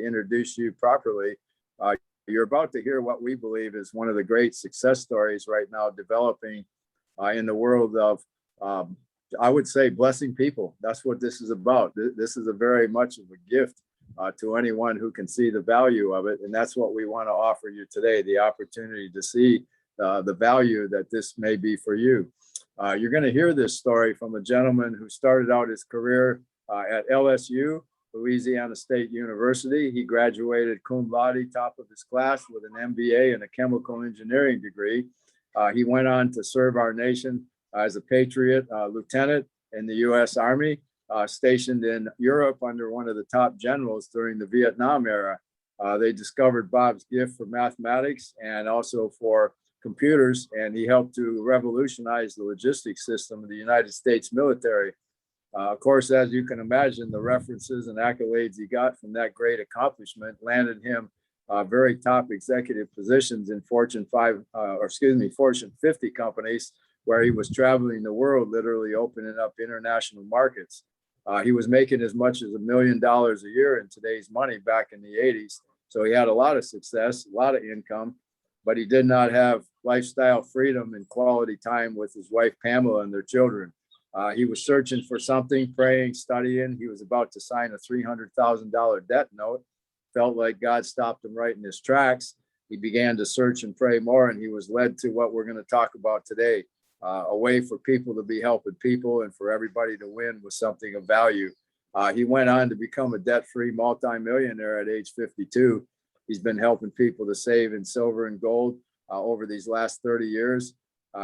introduce you properly. You're about to hear what we believe is one of the great success stories right now developing in the world of, I would say, blessing people. That's what this is about. This is a very much of a gift to anyone who can see the value of it. And that's what we want to offer you today, the opportunity to see the value that this may be for you. You're going to hear this story from a gentleman who started out his career at LSU, Louisiana State University. He graduated cum laude, top of his class, with an MBA and a chemical engineering degree. He went on to serve our nation as a Patriot lieutenant in the U.S. Army, stationed in Europe under one of the top generals during the Vietnam era. They discovered Bob's gift for mathematics and also for computers, and he helped to revolutionize the logistics system of the United States military. Of course, as you can imagine, the references and accolades he got from that great accomplishment landed him very top executive positions in Fortune 50 companies, where he was traveling the world, literally opening up international markets. He was making as much as $1 million a year in today's money back in the 80s. So he had a lot of success, a lot of income, but he did not have lifestyle freedom and quality time with his wife, Pamela, and their children. He was searching for something, praying, studying. He was about to sign a $300,000 debt note. Felt like God stopped him right in his tracks. He began to search and pray more, and he was led to what we're going to talk about today, a way for people to be helping people and for everybody to win with something of value. He went on to become a debt-free multimillionaire at age 52. He's been helping people to save in silver and gold over these last 30 years.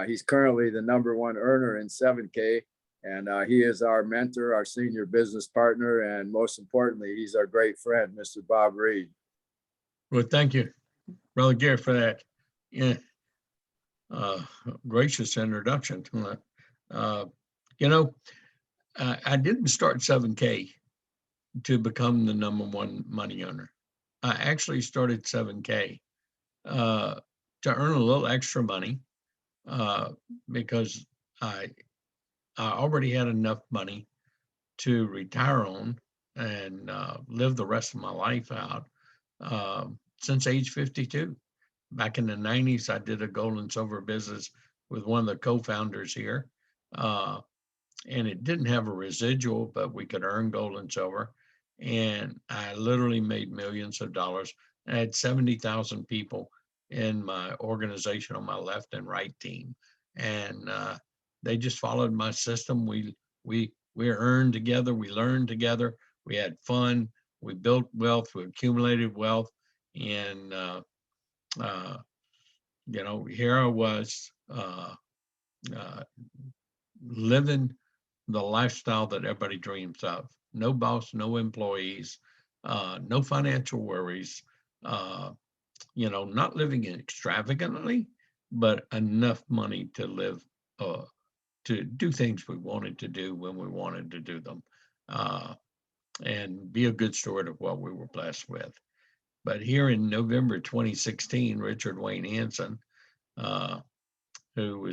He's currently the #1 earner in 7K, and he is our mentor, our senior business partner, and most importantly, he's our great friend, Mr. Bob Reid. Well, thank you, Brother Gary, for that gracious introduction. I didn't start 7K to become the #1 money earner. I actually started 7K to earn a little extra money because I already had enough money to retire on and live the rest of my life out since age 52. Back in the 90s, I did a gold and silver business with one of the co-founders here. And it didn't have a residual, but we could earn gold and silver. And I literally made millions of dollars. I had 70,000 people in my organization on my left and right team. And they just followed my system. We earned together, we learned together, we had fun, we built wealth, we accumulated wealth. And here I was living the lifestyle that everybody dreams of. No boss, no employees, no financial worries, not living extravagantly, but enough money to live, to do things we wanted to do when we wanted to do them, and be a good steward of what we were blessed with. But here in November 2016, Richard Wayne Hansen, who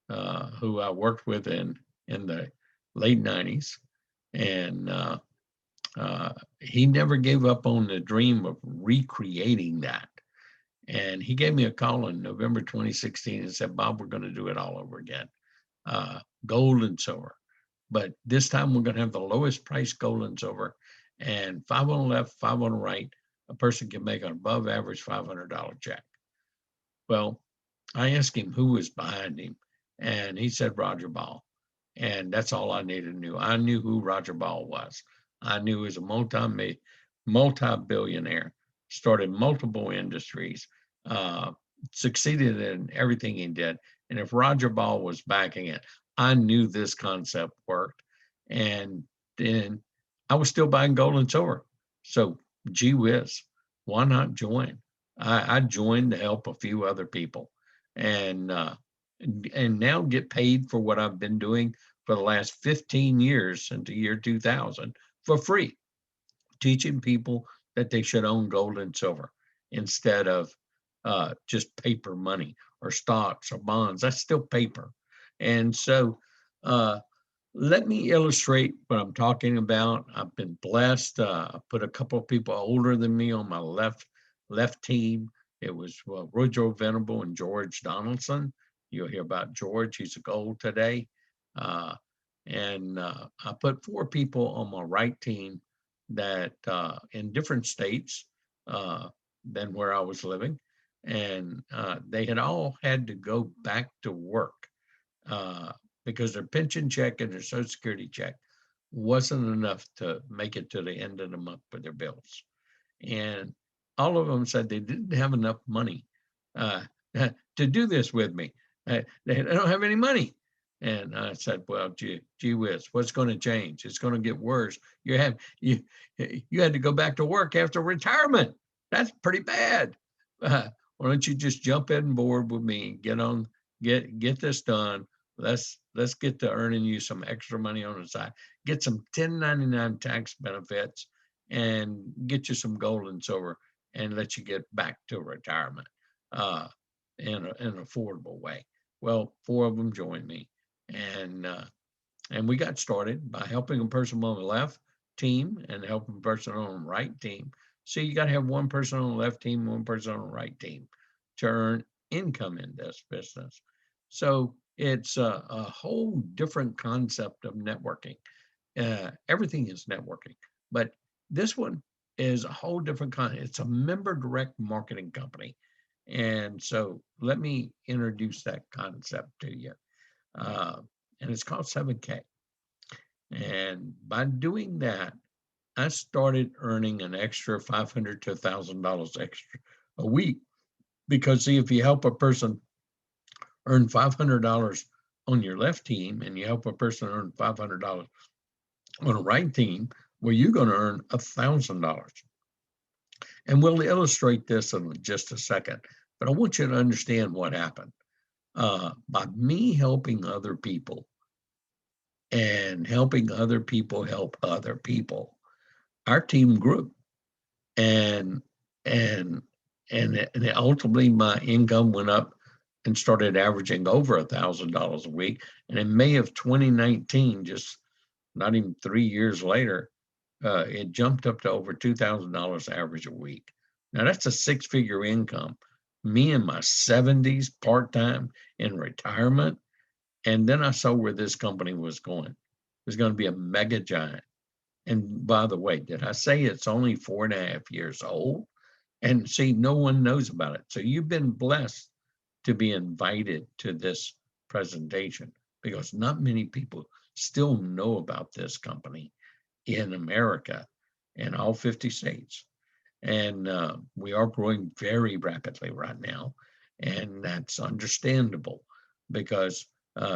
I worked with in the late 90s, and he never gave up on the dream of recreating that. And he gave me a call in November 2016 and said, "Bob, we're going to do it all over again. Gold and silver. But this time we're going to have the lowest price gold and silver, and 5 on the left, 5 on the right. A person can make an above average $500 check." Well, I asked him who was behind him, and he said Roger Ball. And that's all I needed to know. I knew who Roger Ball was. I knew he was a multi-billionaire, started multiple industries, succeeded in everything he did. And if Roger Ball was backing it, I knew this concept worked. And then I was still buying gold and silver. So gee whiz, why not join? I joined to help a few other people, and now get paid for what I've been doing for the last 15 years since the year 2000 for free, teaching people that they should own gold and silver instead of just paper money or stocks or bonds. That's still paper. And so let me illustrate what I'm talking about. I've been blessed. I put a couple of people older than me on my left team. It was Roger Venable and George Donaldson. You'll hear about George. He's a gold today. Uh, and I put 4 people on my right team that in different states than where I was living. And they had all had to go back to work uh, because their pension check and their social security check wasn't enough to make it to the end of the month for their bills. And all of them said they didn't have enough money uh, to do this with me. They don't have any money. And I said, well, gee whiz, what's going to change? It's going to get worse. You had to go back to work after retirement. That's pretty bad. Why don't you just jump in board with me? Get this done. Let's get to earning you some extra money on the side. Get some 1099 tax benefits and get you some gold and silver and let you get back to retirement in an affordable way. Well, 4 of them joined me, and we got started by helping a person on the left team and helping a person on the right team. So you got to have one person on the left team, one person on the right team to earn income in this business. So it's a whole different concept of networking. Everything is networking, but this one is a whole different kind. It's a member direct marketing company. And so let me introduce that concept to you. Uh, and it's called 7K. And by doing that, I started earning an extra $500 to $1,000 extra a week. Because see, if you help a person earn $500 on your left team and you help a person earn $500 on a right team, well, you're going to earn $1,000. And we'll illustrate this in just a second. But I want you to understand what happened. By me helping other people and helping other people help other people, our team grew. And and and ultimately my income went up and started averaging over $1,000 a week. And in May of 2019, just not even 3 years later, it jumped up to over $2,000 average a week. Now that's a 6-figure income. Me in my 70s, part-time in retirement. And then I saw where this company was going. It was going to be a mega giant. And by the way, did I say it's only 4.5 years old? And see, no one knows about it. So you've been blessed to be invited to this presentation because not many people still know about this company in America in all 50 states. And we are growing very rapidly right now. And that's understandable because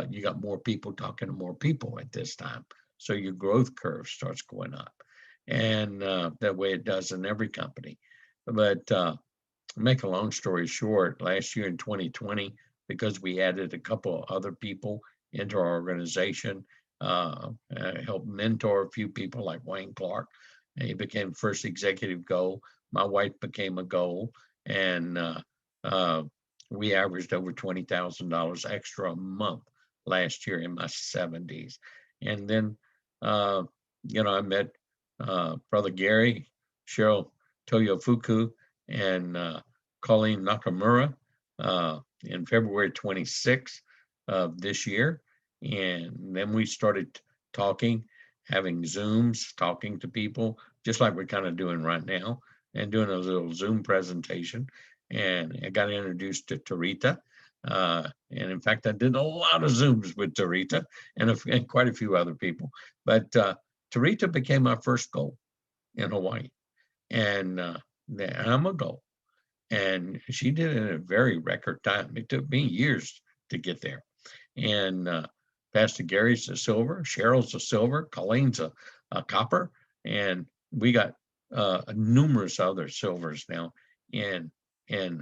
you got more people talking to more people at this time. So your growth curve starts going up. And that way it does in every company. But make a long story short, last year in 2020, because we added a couple of other people into our organization, helped mentor a few people like Wayne Clark. And he became first executive goal. My wife became a goal, and we averaged over $20,000 extra a month last year in my 70s. And then, I met Brother Gary, Cheryl Toyofuku, and Colleen Nakamura in February 26th of this year. And then we started talking, having Zooms, talking to people, just like we're kind of doing right now, and doing a little Zoom presentation. And I got introduced to Tarita. And in fact, I did a lot of Zooms with Tarita and quite a few other people. But Tarita became my first goal in Hawaii. And I'm a goal. And she did it in a very record time. It took me years to get there. And Pastor Gary's a silver, Cheryl's a silver, Colleen's a copper, and we got numerous other silvers now in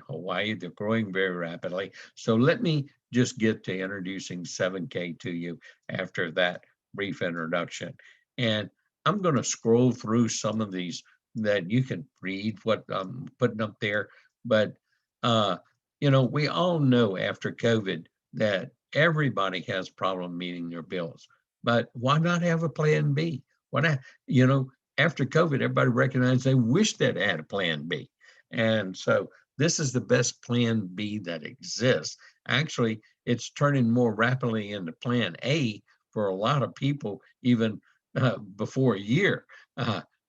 Hawaii. They're growing very rapidly. So let me just get to introducing 7K to you after that brief introduction. And I'm going to scroll through some of these that you can read what I'm putting up there. But, we all know after COVID that everybody has problem meeting their bills. But why not have a plan B? Why not, you know, after COVID, everybody recognized they wish they'd had a plan B. And so this is the best plan B that exists. Actually, it's turning more rapidly into plan A for a lot of people, even before a year,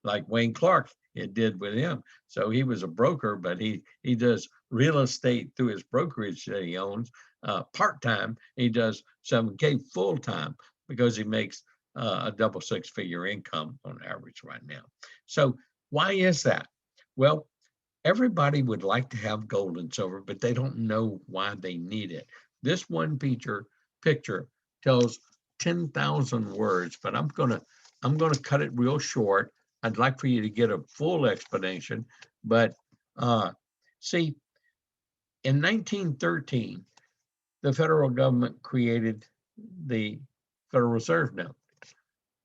like Wayne Clark, it did with him. So he was a broker, but he does real estate through his brokerage that he owns part-time. He does 7K full-time because he makes a double six-figure income on average right now. So why is that? Well, everybody would like to have gold and silver, but they don't know why they need it. This one picture tells 10,000 words, but I'm gonna cut it real short. I'd like for you to get a full explanation, but see, in 1913, the federal government created the Federal Reserve note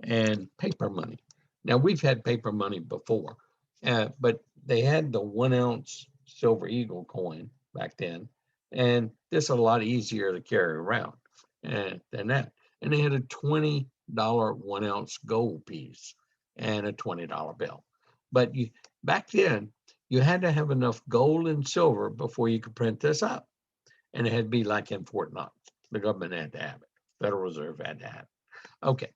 and paper money. Now, we've had paper money before, but they had the 1 ounce silver eagle coin back then, and this is a lot easier to carry around than that. And they had a $20 1 ounce gold piece and a $20 bill. But back then, you had to have enough gold and silver before you could print this up. And it had to be like in Fort Knox. The government had to have it. Federal Reserve had to have it. Okay,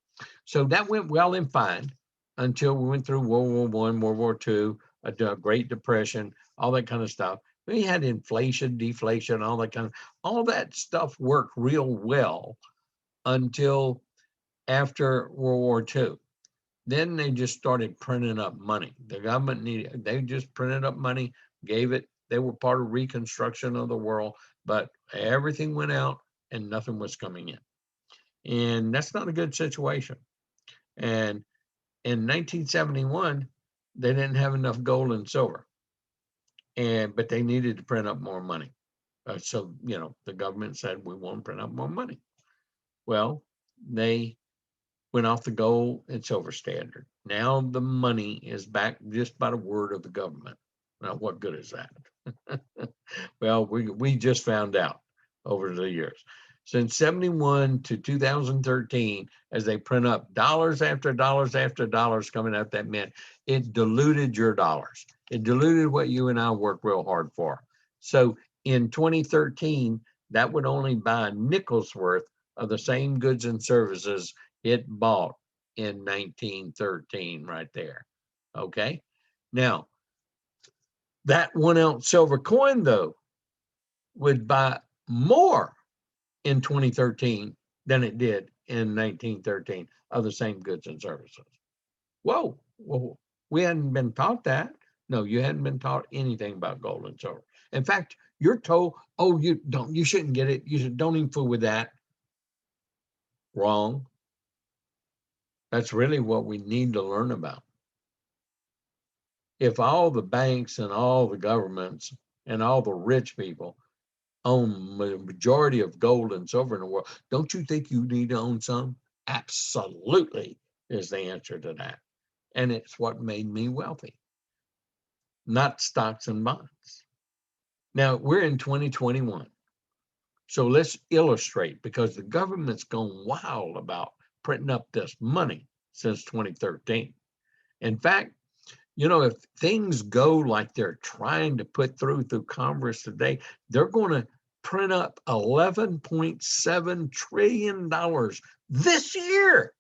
so that went well and fine until we went through World War I, World War II, a Great Depression, all that kind of stuff. We had inflation, deflation, all that stuff worked real well until after World War II. Then they just started printing up money. The government they just printed up money, gave it. They were part of Reconstruction of the world, but everything went out and nothing was coming in. And that's not a good situation. And in 1971, they didn't have enough gold and silver, but they needed to print up more money. So, the government said, we want to print up more money. Well, they went off the gold and silver standard. Now the money is back just by the word of the government. Now, what good is that? Well, we just found out over the years. Since 71 to 2013, as they print up dollars after dollars after dollars coming out that mint, it diluted your dollars. It diluted what you and I work real hard for. So in 2013, that would only buy a nickel's worth of the same goods and services it bought in 1913 right there. Okay. Now, that 1 ounce silver coin, though, would buy more in 2013 than it did in 1913 of the same goods and services. Whoa, well, we hadn't been taught that. No, you hadn't been taught anything about gold and silver. In fact, you're told, oh, you shouldn't get it. Don't even fool with that. Wrong. That's really what we need to learn about. If all the banks and all the governments and all the rich people own the majority of gold and silver in the world, don't you think you need to own some? Absolutely is the answer to that. And it's what made me wealthy, not stocks and bonds. Now, we're in 2021. So let's illustrate, because the government's gone wild about printing up this money since 2013. In fact, if things go like they're trying to put through Congress today, they're going to print up $11.7 trillion this year.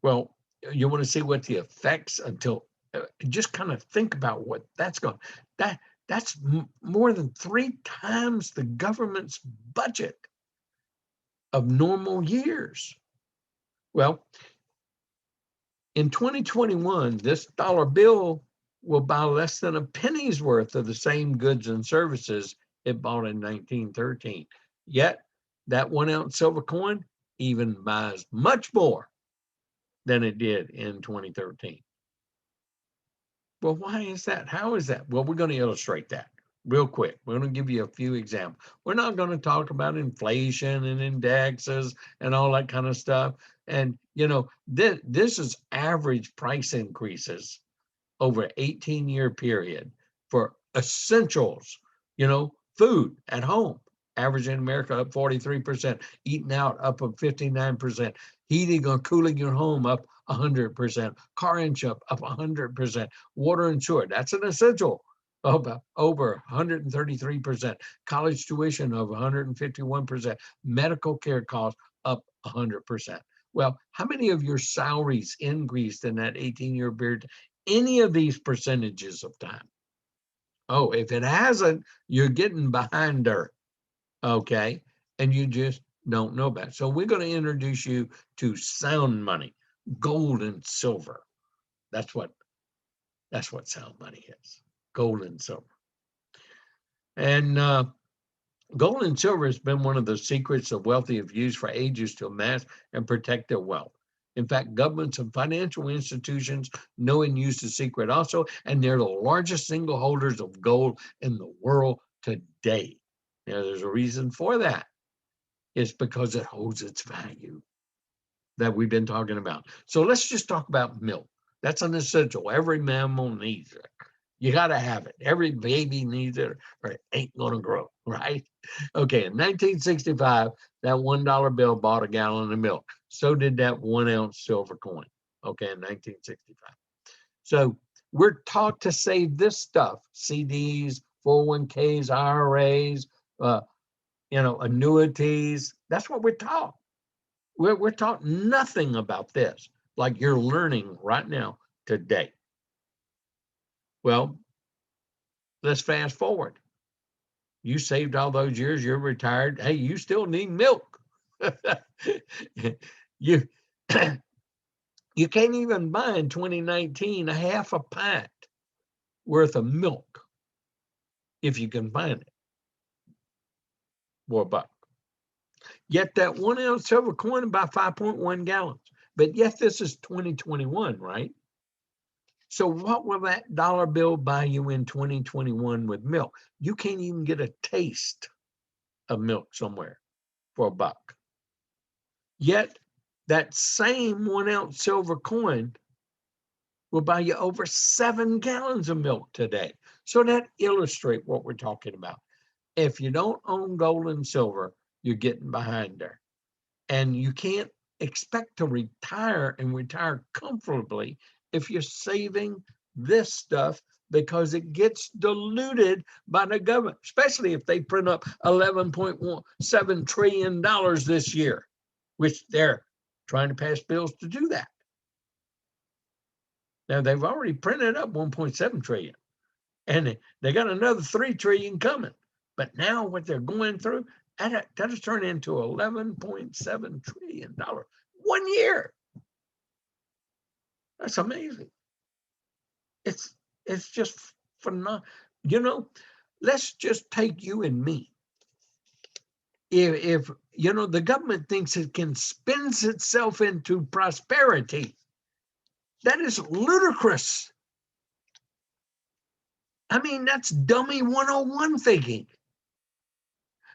Well, you want to see what the effects just kind of think about what that's going. That's more than 3 times the government's budget of normal years. Well, in 2021, this dollar bill will buy less than a penny's worth of the same goods and services it bought in 1913. Yet, that 1 ounce silver coin even buys much more than it did in 2013. Well, why is that? How is that? Well, we're going to illustrate that real quick. We're going to give you a few examples. We're not going to talk about inflation and indexes and all that kind of stuff. And, this is average price increases over an 18-year period for essentials, food at home. Average in America up 43%. Eating out up 59%. Heating or cooling your home up 100%. Car insurance up 100%. Water and sewer, that's an essential, up over 133%. College tuition of 151%. Medical care costs up 100%. Well, how many of your salaries increased in that 18-year period? Any of these percentages of time? Oh, if it hasn't, you're getting behind her. Okay. And you just don't know about it. So we're going to introduce you to sound money, gold and silver. That's what sound money is. Gold and silver. And gold and silver has been one of the secrets of wealthy have used for ages to amass and protect their wealth. In fact, governments and financial institutions know and use the secret also, and they're the largest single holders of gold in the world today. Now, there's a reason for that. It's because it holds its value that we've been talking about. So let's just talk about milk. That's an essential. Every mammal needs it. You got to have it. Every baby needs it or it ain't going to grow, right? Okay, in 1965, that $1 bill bought a gallon of milk. So did that 1 ounce silver coin, okay, in 1965. So we're taught to save this stuff, CDs, 401ks, IRAs, annuities. That's what we're taught. We're taught nothing about this, like you're learning right now today. Well, let's fast forward. You saved all those years, you're retired. Hey, you still need milk. you you can't even buy in 2019 a half a pint worth of milk if you can find it for $1. Yet that 1 ounce silver coin about 5.1 gallons. But yet this is 2021, right? So what will that dollar bill buy you in 2021 with milk? You can't even get a taste of milk somewhere for $1. Yet that same 1 ounce silver coin will buy you over 7 gallons of milk today. So that illustrates what we're talking about. If you don't own gold and silver, you're getting behind there. And you can't expect to retire and retire comfortably if you're saving this stuff, because it gets diluted by the government, especially if they print up $11.7 trillion this year, which they're trying to pass bills to do that. Now, they've already printed up 1.7 trillion, and they got another 3 trillion coming. But now what they're going through, that has turned into $11.7 trillion 1 year. That's amazing. It's just phenomenal. Let's just take you and me. If the government thinks it can spin itself into prosperity, that is ludicrous. I mean, that's dummy 101 thinking.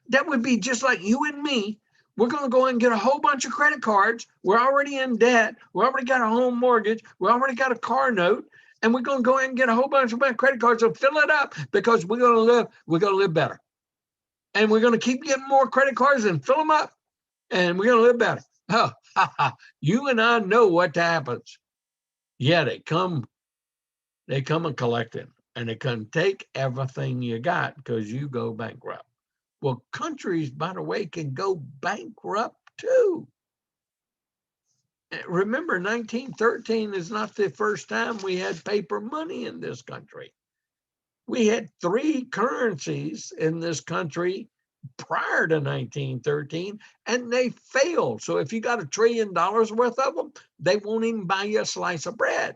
That would be just like you and me. We're going to go and get a whole bunch of credit cards. We're already in debt. We already got a home mortgage. We already got a car note. And we're going to go and get a whole bunch of credit cards and fill it up because we're going to live better. And we're going to keep getting more credit cards and fill them up. And we're going to live better. Oh, you and I know what happens. Yeah, they come and collect it. And they can take everything you got because you go bankrupt. Well, countries, by the way, can go bankrupt too. Remember, 1913 is not the first time we had paper money in this country. We had 3 currencies in this country prior to 1913, and they failed. So if you got $1 trillion worth of them, they won't even buy you a slice of bread.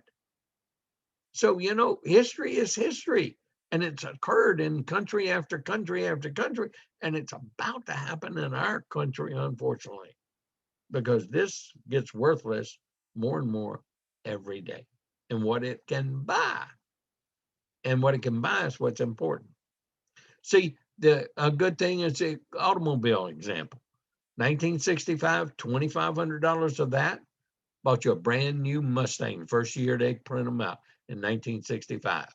So, history is history. And it's occurred in country after country after country. And it's about to happen in our country, unfortunately, because this gets worthless more and more every day. And what it can buy. And what it can buy is what's important. See, a good thing is the automobile example. 1965, $2,500 of that bought you a brand new Mustang. First year they print them out in 1965.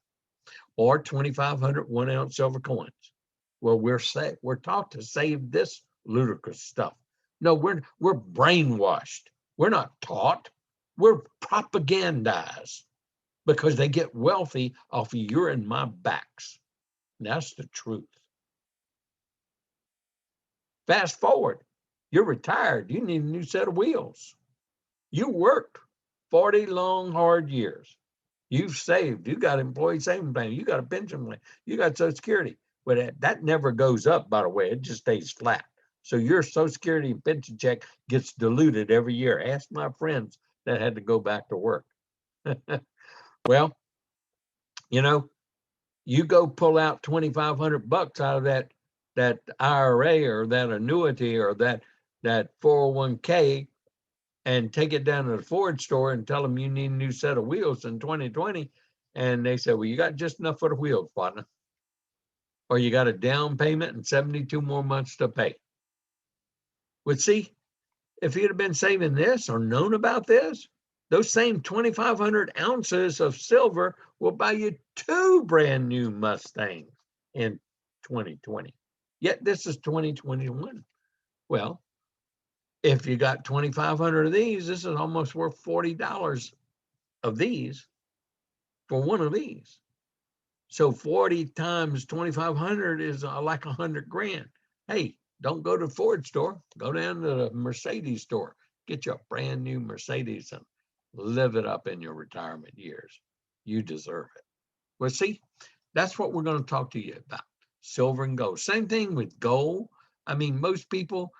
Or 2,500 1 ounce silver coins Well, we're taught to save this ludicrous stuff. No, we're brainwashed. We're not taught. We're propagandized because they get wealthy off of your and my backs. That's the truth. Fast forward, you're retired. You need a new set of wheels. You worked 40 long, hard years. You've saved. You got employee savings plan. You got a pension plan. You got Social Security. But that never goes up, by the way. It just stays flat. So your Social Security and pension check gets diluted every year. Ask my friends that had to go back to work. Well, you go pull out $2,500 out of that IRA or that annuity or that 401k and take it down to the Ford store and tell them you need a new set of wheels in 2020. And they say, well, you got just enough for the wheels, partner. Or you got a down payment and 72 more months to pay. Well, see, if you'd have been saving this or known about this, those same 2,500 ounces of silver will buy you 2 brand new Mustangs in 2020. Yet this is 2021. Well, if you got 2,500 of these, this is almost worth $40 of these for one of these. So 40 times 2,500 is like 100 grand. Hey, don't go to the Ford store. Go down to the Mercedes store. Get you a brand new Mercedes and live it up in your retirement years. You deserve it. Well, see, that's what we're going to talk to you about. Silver and gold. Same thing with gold. I mean, most people,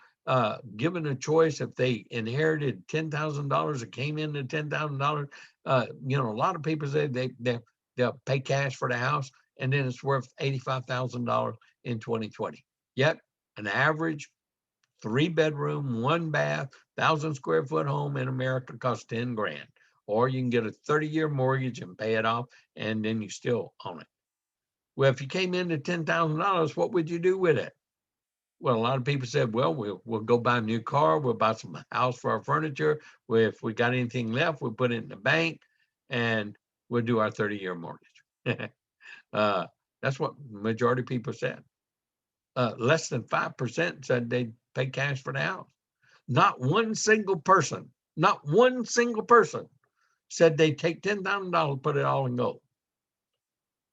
given a choice, if they inherited $10,000 or came into $10,000, a lot of people say they'll pay cash for the house, and then it's worth $85,000 in 2020. Yet an average 3-bedroom, 1-bath, 1,000 square foot home in America costs 10 grand. Or you can get a 30-year mortgage and pay it off, and then you still own it. Well, if you came into $10,000, what would you do with it? Well, a lot of people said, well, we'll go buy a new car. We'll buy some house for our furniture. If we got anything left, we'll put it in the bank, and we'll do our 30-year mortgage. That's what majority of people said. Less than 5% said they'd pay cash for the house. Not one single person said they'd take $10,000, put it all in gold.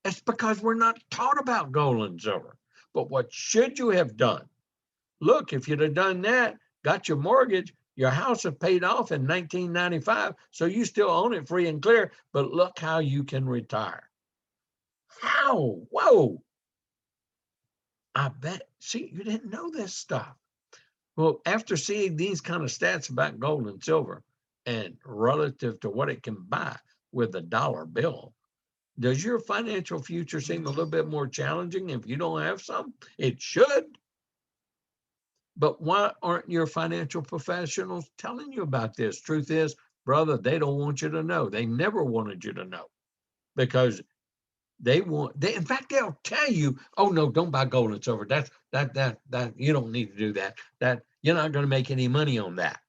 It's because we're not taught about gold and silver. But what should you have done? Look, if you'd have done that, got your mortgage, your house is paid off in 1995, so you still own it free and clear, but look how you can retire. How? Whoa. I bet, see, you didn't know this stuff. Well, after seeing these kind of stats about gold and silver and relative to what it can buy with a dollar bill, does your financial future seem a little bit more challenging if you don't have some? It should. But why aren't your financial professionals telling you about this? Truth is, brother, they don't want you to know. They never wanted you to know because in fact, they'll tell you, oh no, don't buy gold and silver. That you don't need to do that. That you're not going to make any money on that.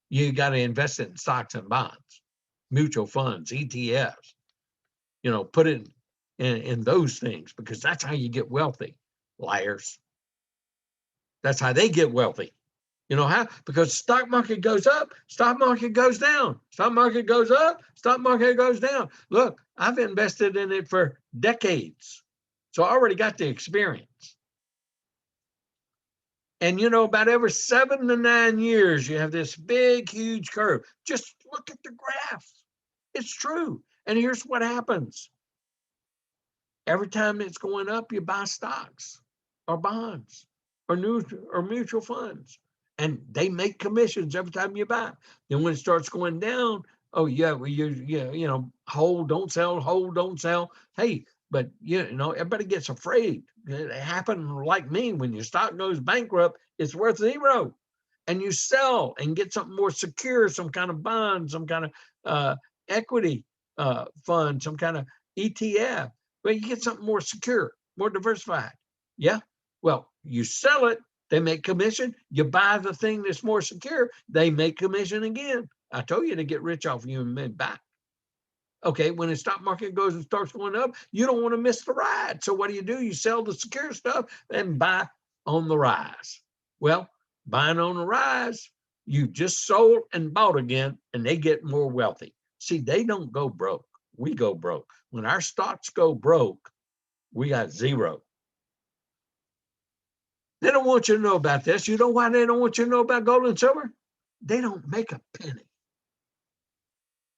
You got to invest it in stocks and bonds, mutual funds, ETFs. Put it in those things because that's how you get wealthy. Liars. That's how they get wealthy. You know how? Because stock market goes up, stock market goes down, stock market goes up, stock market goes down. Look, I've invested in it for decades. So I already got the experience. And about every 7 to 9 years, you have this big, huge curve. Just look at the graph. It's true. And here's what happens. Every time it's going up, you buy stocks or bonds or mutual funds. And they make commissions every time you buy. Then when it starts going down, oh yeah, well, hold, don't sell, hold, don't sell. Hey, but everybody gets afraid. It happened like me. When your stock goes bankrupt, it's worth 0. And you sell and get something more secure, some kind of bond, some kind of equity fund, some kind of ETF. But you get something more secure, more diversified. Yeah. Well, you sell it. They make commission. You buy the thing that's more secure. They make commission again. I told you to get rich off you and men back. Okay, when the stock market goes and starts going up, you don't want to miss the ride. So what do? You sell the secure stuff and buy on the rise. Well, buying on the rise, you just sold and bought again, and they get more wealthy. See, they don't go broke. We go broke. When our stocks go broke, we got zero. They don't want you to know about this. You know why they don't want you to know about gold and silver? They don't make a penny.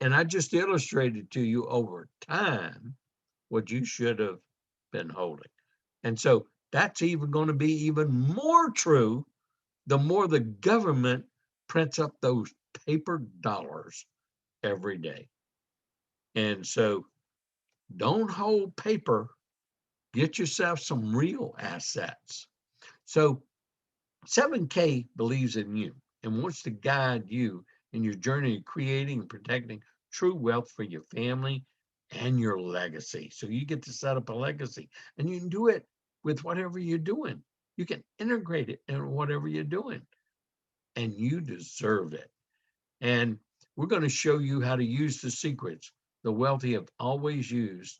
And I just illustrated to you over time what you should have been holding. And so that's even going to be even more true the more the government prints up those paper dollars every day. And so don't hold paper, get yourself some real assets. So 7K believes in you and wants to guide you in your journey of creating and protecting true wealth for your family and your legacy. So you get to set up a legacy, and you can do it with whatever you're doing. You can integrate it in whatever you're doing, and you deserve it. And we're going to show you how to use the secrets the wealthy have always used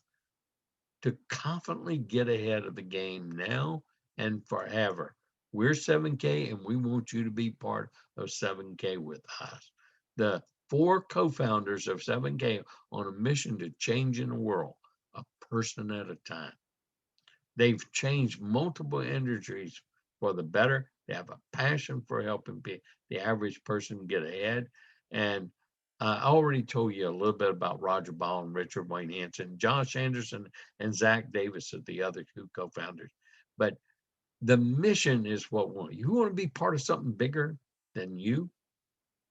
to confidently get ahead of the game now and forever. We're 7K, and we want you to be part of 7K with us. The 4 co-founders of 7K on a mission to changing the world, a person at a time. They've changed multiple industries for the better. They have a passion for helping the average person get ahead. And I already told you a little bit about Roger Ball and Richard Wayne Hanson. Josh Anderson and Zach Davis are the other 2 co-founders. But the mission is what we want. You want to be part of something bigger than you?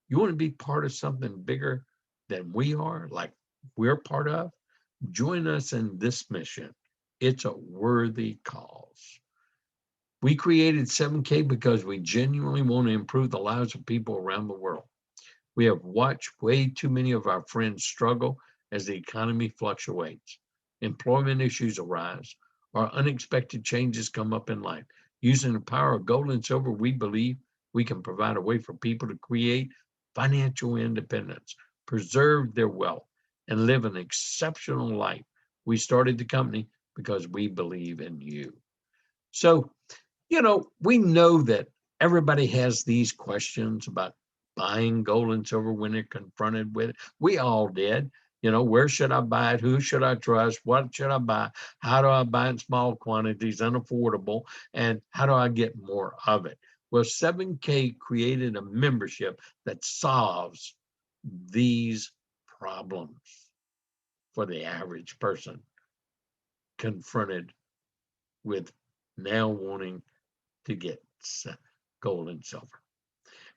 You want to be part of something bigger than we are, like we're part of? Join us in this mission. It's a worthy cause. We created 7K because we genuinely want to improve the lives of people around the world. We have watched way too many of our friends struggle as the economy fluctuates. Employment issues arise, or unexpected changes come up in life. Using the power of gold and silver, we believe we can provide a way for people to create financial independence, preserve their wealth, and live an exceptional life. We started the company because we believe in you. So, we know that everybody has these questions about buying gold and silver when they're confronted with it. We all did. Where should I buy it? Who should I trust? What should I buy? How do I buy in small quantities, unaffordable? And how do I get more of it? Well, 7K created a membership that solves these problems for the average person confronted with now wanting to get gold and silver.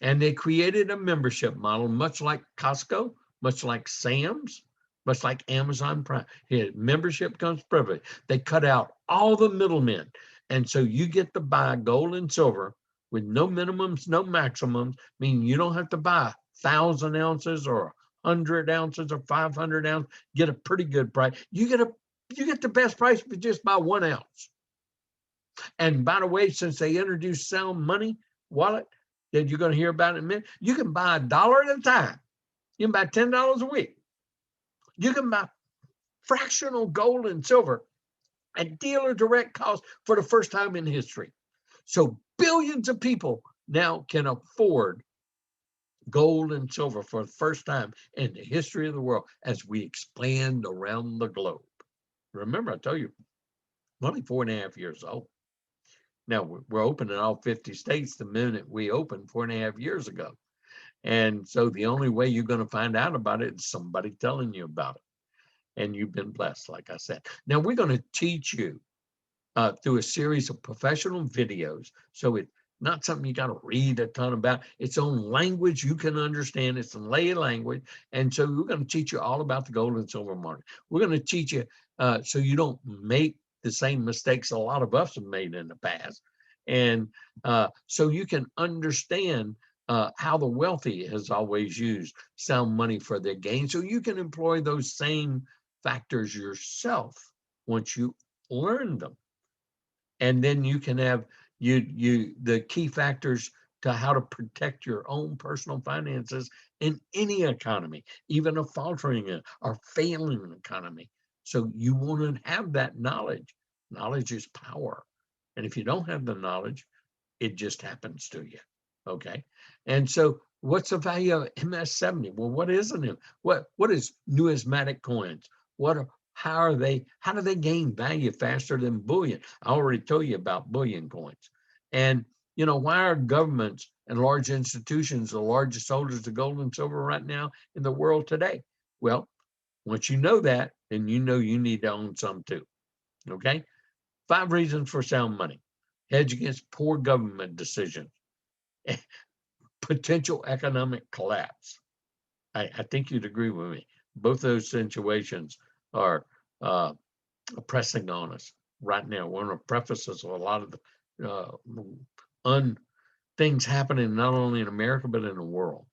And they created a membership model, much like Costco, much like Sam's, much like Amazon Prime. Here, membership comes privilege. They cut out all the middlemen. And so you get to buy gold and silver with no minimums, no maximums, meaning you don't have to buy 1,000 ounces or 100 ounces or 500 ounces, get a pretty good price. You get the best price for just buy 1 ounce. And by the way, since they introduced Sound Money Wallet, that you're going to hear about in a minute, you can buy $1 at a time. You can buy $10 a week. You can buy fractional gold and silver at dealer direct cost for the first time in history. So billions of people now can afford gold and silver for the first time in the history of the world as we expand around the globe. Remember, I told you, I'm only 4.5 years old. Now, we're open in all 50 states the minute we opened 4.5 years ago. And so the only way you're going to find out about it is somebody telling you about it. And you've been blessed, like I said. Now, we're going to teach you through a series of professional videos. So it's not something you got to read a ton about. It's on language you can understand. It's in lay language. And so we're going to teach you all about the gold and silver market. We're going to teach you so you don't make the same mistakes a lot of us have made in the past. And so you can understand how the wealthy has always used sound money for their gain. So you can employ those same factors yourself once you learn them. And then you can have the key factors to how to protect your own personal finances in any economy, even a faltering or failing economy. So you want to have that knowledge. Knowledge is power. And if you don't have the knowledge, it just happens to you. Okay. And so what's the value of MS-70? Well, what is an what is numismatic coins? How do they gain value faster than bullion? I already told you about bullion coins. And why are governments and large institutions the largest holders of gold and silver right now in the world today? Well, once you know that, then you need to own some too. Okay. 5 reasons for sound money. Hedge against poor government decisions. Potential economic collapse. I think you'd agree with me. Both those situations are pressing on us right now. One of the prefaces of a lot of the things happening not only in America but in the world.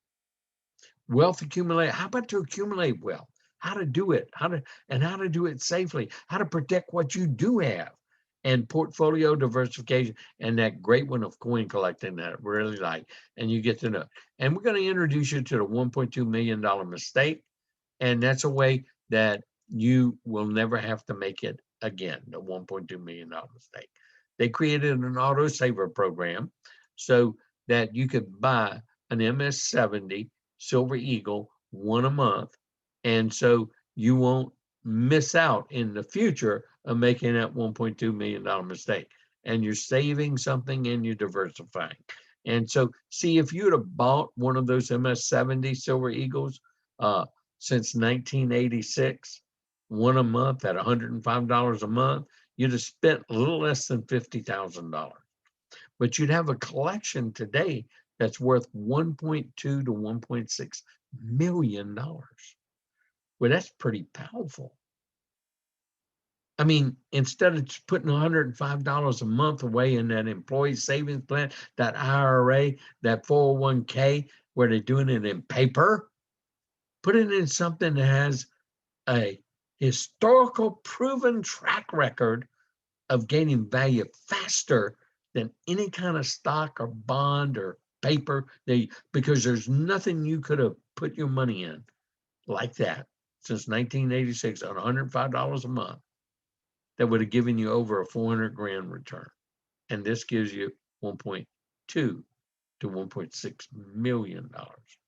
Wealth accumulate. How about to accumulate wealth? How to do it? How to do it safely? How to protect what you do have? And portfolio diversification, and that great one of coin collecting that I really like, and you get to know. And we're going to introduce you to the $1.2 million mistake, and that's a way that you will never have to make it again, the $1.2 million mistake. They created an autosaver program so that you could buy an MS-70 Silver Eagle, one a month, and so you won't miss out in the future of making that $1.2 million mistake. And you're saving something and you're diversifying. And so, see, if you'd have bought one of those MS-70 Silver Eagles since 1986, one a month at $105 a month, you'd have spent a little less than $50,000. But you'd have a collection today that's worth $1.2 to $1.6 million. Well, that's pretty powerful. I mean, instead of putting $105 a month away in that employee savings plan, that IRA, that 401k, where they're doing it in paper, put it in something that has a historical proven track record of gaining value faster than any kind of stock or bond or paper, because there's nothing you could have put your money in like that since 1986 on $105 a month that would have given you over a 400 grand return. And this gives you 1.2 to 1.6 million dollars.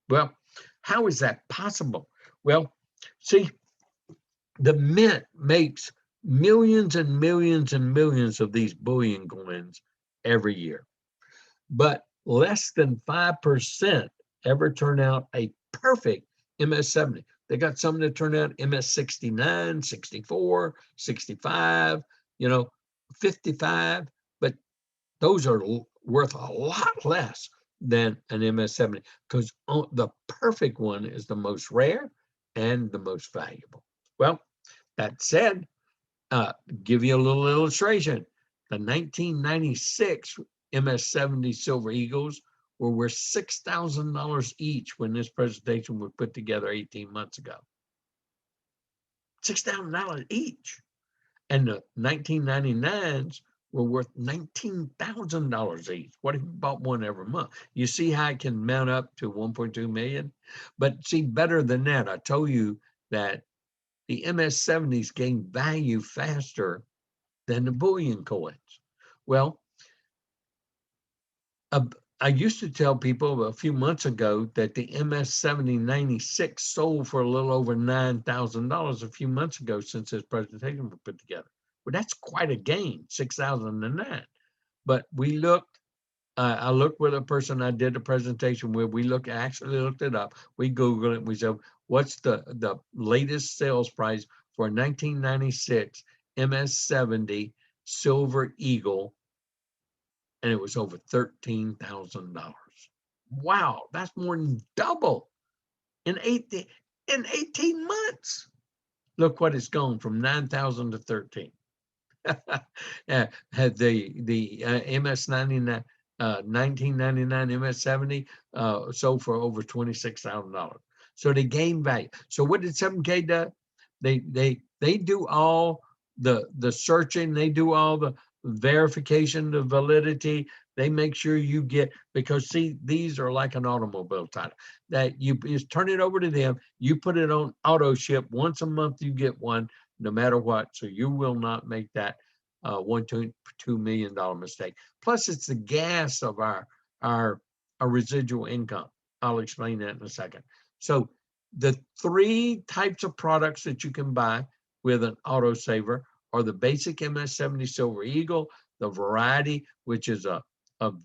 Well, how is that possible? Well, see, the mint makes millions and millions and millions of these bullion coins every year, but less than 5% ever turn out a perfect MS-70. They got some that turn out MS-69, 64, 65, 55, but those are worth a lot less than an MS-70 because the perfect one is the most rare and the most valuable. Well, that said, give you a little illustration. The 1996 MS-70 Silver Eagles were worth $6,000 each when this presentation was put together 18 months ago. $6,000 each. And the 1999s were worth $19,000 each. What if you bought one every month? You see how it can mount up to 1.2 million? But see, better than that, I told you that the MS-70s gain value faster than the bullion coins. Well, I used to tell people a few months ago that the MS-70 96 sold for a little over $9,000 a few months ago since this presentation was put together. Well, that's quite a gain, 6,009. But we looked, I looked with a person I did the presentation with, actually looked it up. We Googled it, we said, what's the latest sales price for a 1996 MS-70 Silver Eagle? And it was over $13,000. Wow, that's more than double in 18 months. Look what it's gone from 9,000 to 13. Had the MS-99, 1999 MS-70 sold for over $26,000. So they gain value. So what did 7K do? They do all the searching, they do all the verification, the validity. They make sure you get, because see, these are like an automobile title that you just turn it over to them. You put it on auto ship once a month, you get one, no matter what. So you will not make that $1.2 million mistake. Plus, it's the gas of our residual income. I'll explain that in a second. So the three types of products that you can buy with an auto saver are the basic MS-70 Silver Eagle, the variety, which is a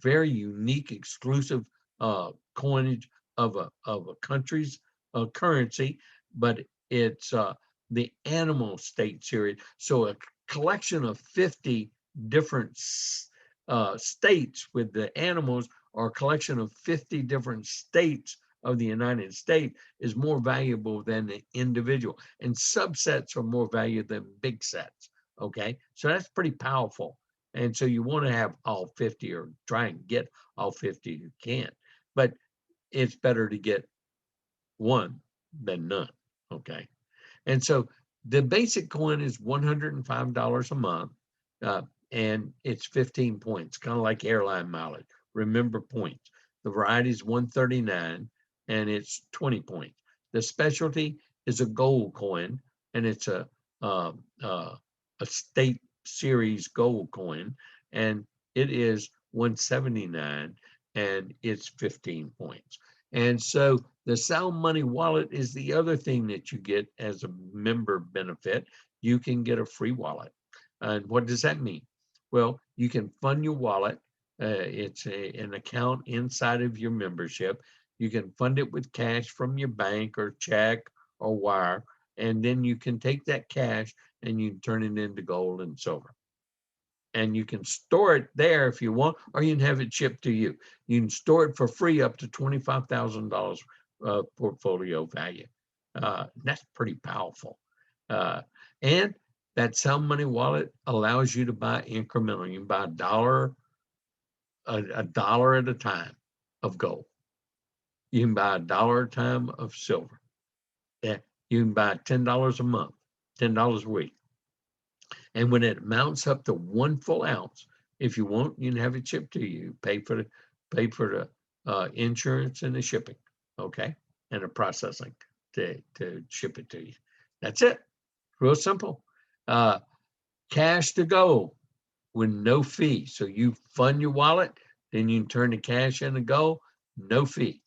very unique, exclusive coinage of a country's currency, but it's the animal state series. So a collection of 50 different states with the animals, or a collection of 50 different states of the United States, is more valuable than the individual, and subsets are more valuable than big sets. Okay, so that's pretty powerful. And so you want to have all 50, or try and get all 50 you can, but it's better to get one than none. Okay, and so the basic coin is $105 a month, and it's 15 points, kind of like airline mileage. Remember points. The variety is $139, and it's 20 points. The specialty is a gold coin, and it's a state series gold coin, and it is $179, and it's 15 points. And so the Sound Money wallet is the other thing that you get as a member benefit. You can get a free wallet. And what does that mean? Well, you can fund your wallet. It's an account inside of your membership. You can fund it with cash from your bank, or check, or wire, and then you can take that cash and you can turn it into gold and silver. And you can store it there if you want, or you can have it shipped to you. You can store it for free up to $25,000 portfolio value. That's pretty powerful. And that Sound Money wallet allows you to buy incremental. You can buy a dollar at a time of gold. You can buy $1 at a time of silver. Yeah, you can buy $10 a month, $10 a week. And when it amounts up to 1 full ounce, if you want, you can have it shipped to you. Pay for the insurance and the shipping, okay, and the processing to ship it to you. That's it. Real simple. Cash to go with no fee. So you fund your wallet, then you can turn the cash into gold, no fee.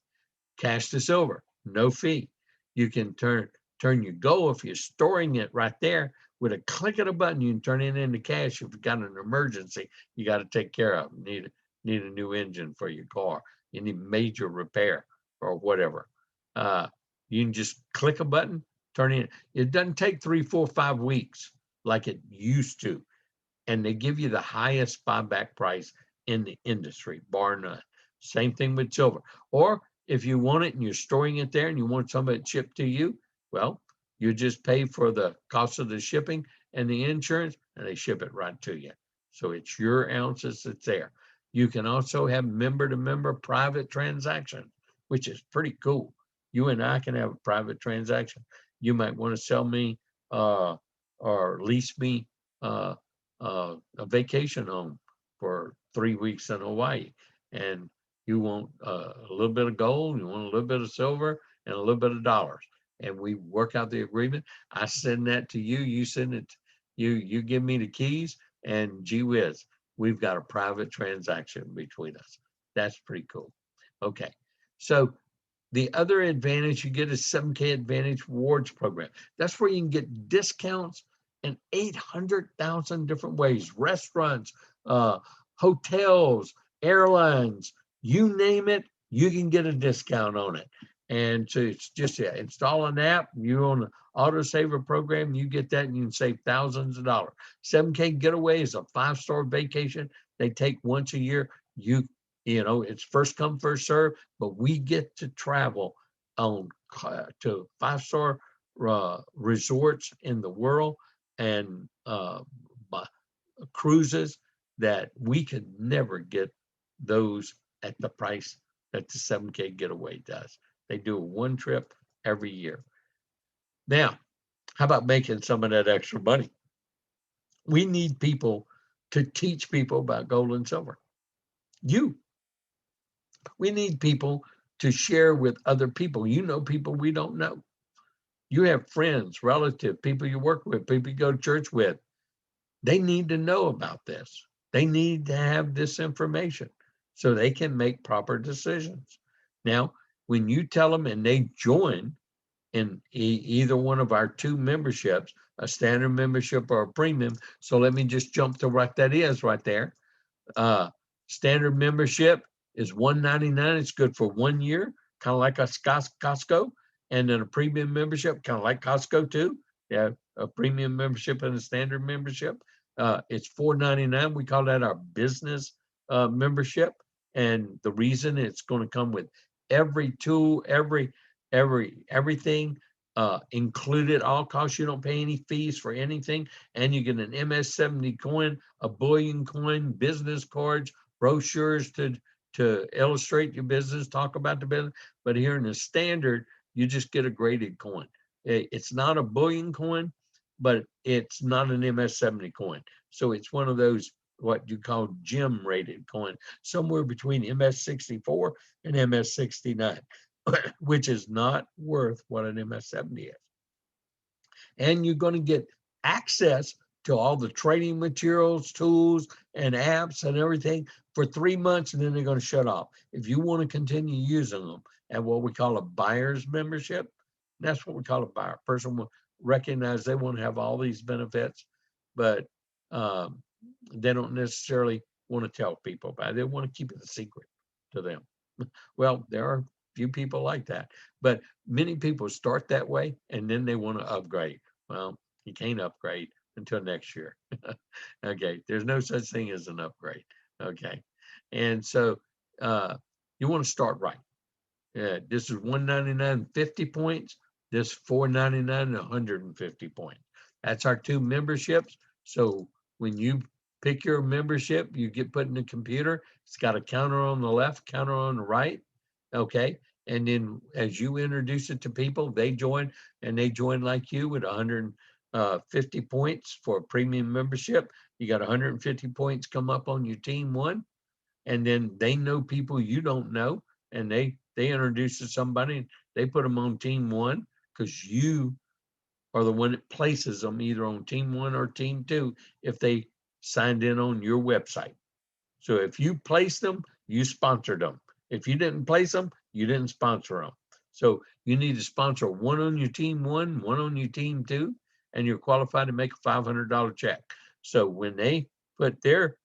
Cash to silver, no fee. You can turn your gold, if you're storing it right there, with a click of a button, you can turn it into cash if you've got an emergency you got to take care of. Need a new engine for your car. You need major repair or whatever. You can just click a button, turn it. It doesn't take 3, 4, 5 weeks like it used to. And they give you the highest buyback price in the industry, bar none. Same thing with silver. Or if you want it and you're storing it there and you want somebody shipped to you, well, you just pay for the cost of the shipping and the insurance, and they ship it right to you. So it's your ounces that's there. You can also have member-to-member private transactions, which is pretty cool. You and I can have a private transaction. You might want to sell me or lease me a vacation home for 3 weeks in Hawaii, and you want a little bit of gold, you want a little bit of silver, and a little bit of dollars, and we work out the agreement. I send that to you, you send it, you give me the keys, and gee whiz, we've got a private transaction between us. That's pretty cool. Okay, so the other advantage you get is 7K Advantage Rewards Program. That's where you can get discounts in 800,000 different ways. Restaurants, hotels, airlines, you name it, you can get a discount on it. And so it's just install an app, you own an autosaver program, you get that and you can save thousands of dollars. 7K Getaway is a 5-star vacation they take once a year. You know, it's first come, first serve, but we get to travel on to 5-star resorts in the world, and cruises that we could never get those at the price that the 7K Getaway does. They do a 1 trip every year. Now, how about making some of that extra money? We need people to teach people about gold and silver. We need people to share with other people. You know, people we don't know. You have friends, relatives, people you work with, people you go to church with. They need to know about this. They need to have this information so they can make proper decisions. Now, when you tell them and they join in either one of our two memberships, a standard membership or a premium. So let me just jump to what that is right there. Standard membership is $199. It's good for 1 year, kind of like a Costco. And then a premium membership, kind of like Costco too. Yeah, a premium membership and a standard membership. It's $499. We call that our business membership. And the reason it's going to come with every tool, everything included, all costs. You don't pay any fees for anything. And you get an MS-70 coin, a bullion coin, business cards, brochures to illustrate your business, talk about the business. But here in the standard, you just get a graded coin. It's not a bullion coin, but it's not an MS-70 coin. So it's one of those, what you call gem rated coin, somewhere between MS-64 and MS-69, which is not worth what an MS-70 is. And you're going to get access to all the training materials, tools, and apps and everything for 3 months, and then they're going to shut off. If you want to continue using them at what we call a buyer's membership, that's what we call a buyer. A person will recognize they want to have all these benefits, but they don't necessarily want to tell people about it. They want to keep it a secret to them. Well, there are few people like that, but many people start that way and then they want to upgrade. Well, you can't upgrade until next year. Okay, there's no such thing as an upgrade. Okay, and so you want to start right. This is $199, 50 points. This $499, 150 points. That's our two memberships. So when you pick your membership, you get put in the computer. It's got a counter on the left, counter on the right. Okay. And then as you introduce it to people, they join, and they join like you with 150 points for a premium membership. You got 150 points come up on your team one, and then they know people you don't know, and they introduce to somebody, and they put them on team one because you are the one that places them either on team one or team two if they signed in on your website. So if you place them, you sponsored them. If you didn't place them, you didn't sponsor them. So you need to sponsor one on your team one on your team two, and you're qualified to make a $500 check. So when they put their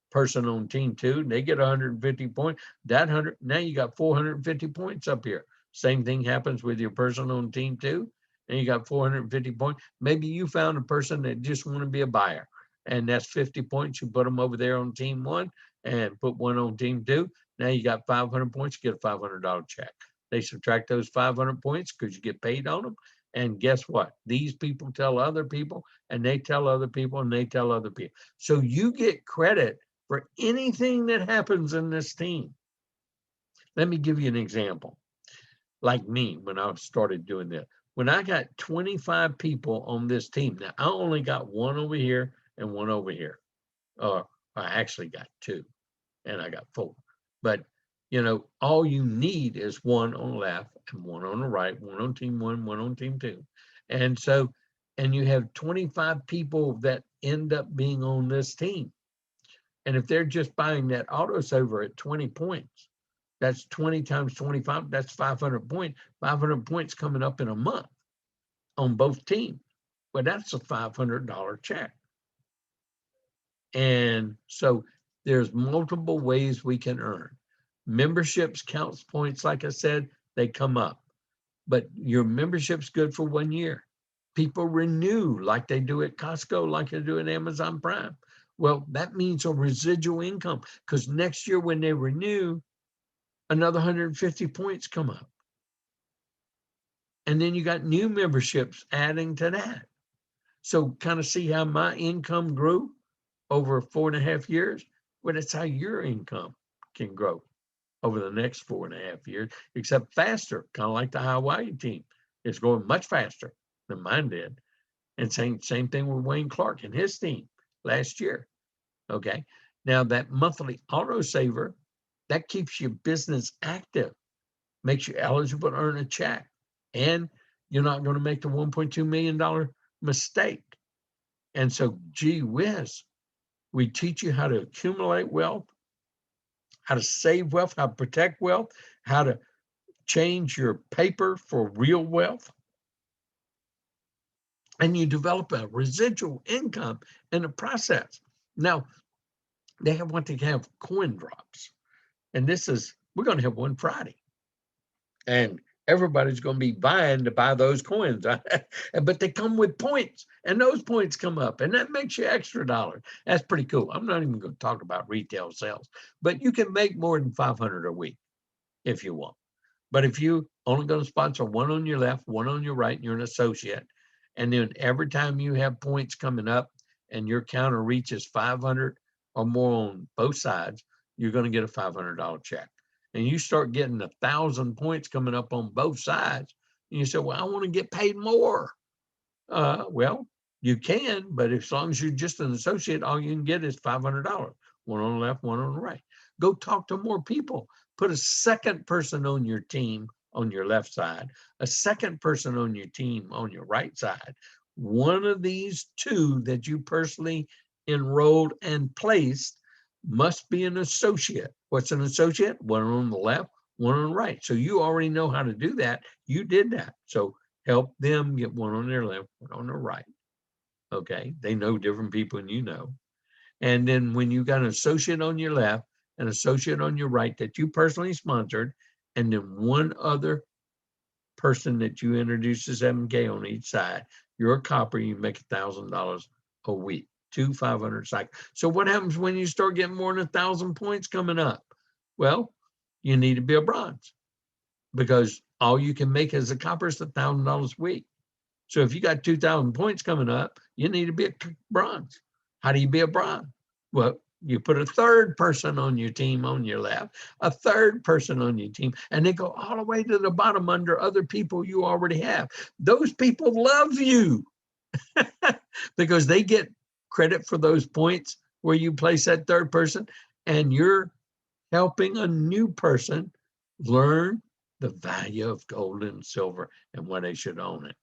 person on team two, they get 150 points. That 100, now you got 450 points up here. Same thing happens with your person on team two, and you got 450 points. Maybe you found a person that just want to be a buyer, and that's 50 points. You put them over there on team one and put one on team two. Now you got 500 points, you get a $500 check. They subtract those 500 points because you get paid on them. And guess what? These people tell other people, and they tell other people, and they tell other people. So you get credit for anything that happens in this team. Let me give you an example. Like me, when I started doing this, when I got 25 people on this team, now I only got one over here and one over here. I actually got two, and I got four. But you know, all you need is one on the left and one on the right, one on team one on team two. And so, and you have 25 people that end up being on this team. And if they're just buying that auto saver at 20 points, that's 20 times 25, that's 500 points. 500 points coming up in a month on both teams. Well, that's a $500 check. And so there's multiple ways we can earn. Memberships counts points, like I said, they come up. But your membership's good for 1 year. People renew like they do at Costco, like they do at Amazon Prime. Well, that means a residual income, because next year when they renew, another 150 points come up. And then you got new memberships adding to that. So kind of see how my income grew over 4.5 years? Well, that's how your income can grow over the next 4.5 years, except faster, kind of like the Hawaii team. It's going much faster than mine did. And same thing with Wayne Clark and his team last year. Okay. Now that monthly auto saver, that keeps your business active, makes you eligible to earn a check, and you're not going to make the $1.2 million mistake. And so, gee whiz, we teach you how to accumulate wealth, how to save wealth, how to protect wealth, how to change your paper for real wealth. And you develop a residual income in the process. Now, they have what they have coin drops. And we're going to have one Friday. And everybody's going to be vying to buy those coins. But they come with points, and those points come up, and that makes you extra dollars. That's pretty cool. I'm not even going to talk about retail sales, but you can make more than $500 a week if you want. But if you only going to sponsor one on your left, one on your right, and you're an associate, and then every time you have points coming up and your counter reaches 500 or more on both sides, you're going to get a $500 check. And you start getting 1,000 points coming up on both sides, and you say, well, I want to get paid more. Well, you can, but as long as you're just an associate, all you can get is $500, one on the left, one on the right. Go talk to more people. Put a second person on your team on your left side, a second person on your team on your right side. One of these two that you personally enrolled and placed must be an associate. What's an associate? One on the left, one on the right. So you already know how to do that. You did that. So help them get one on their left, one on their right. Okay. They know different people than you know. And then when you got an associate on your left, an associate on your right that you personally sponsored, and then one other person that you introduced to 7K on each side, you're a copper, you make $1,000 a week, 500 cycles. So what happens when you start getting more than 1,000 points coming up? Well, you need to be a bronze, because all you can make as a copper is $1,000 a week. So if you got 2,000 points coming up, you need to be a bronze. How do you be a bronze? Well, you put a third person on your team on your left, a third person on your team, and they go all the way to the bottom under other people you already have. Those people love you because they get credit for those points where you place that third person, and you're helping a new person learn the value of gold and silver and why they should own it,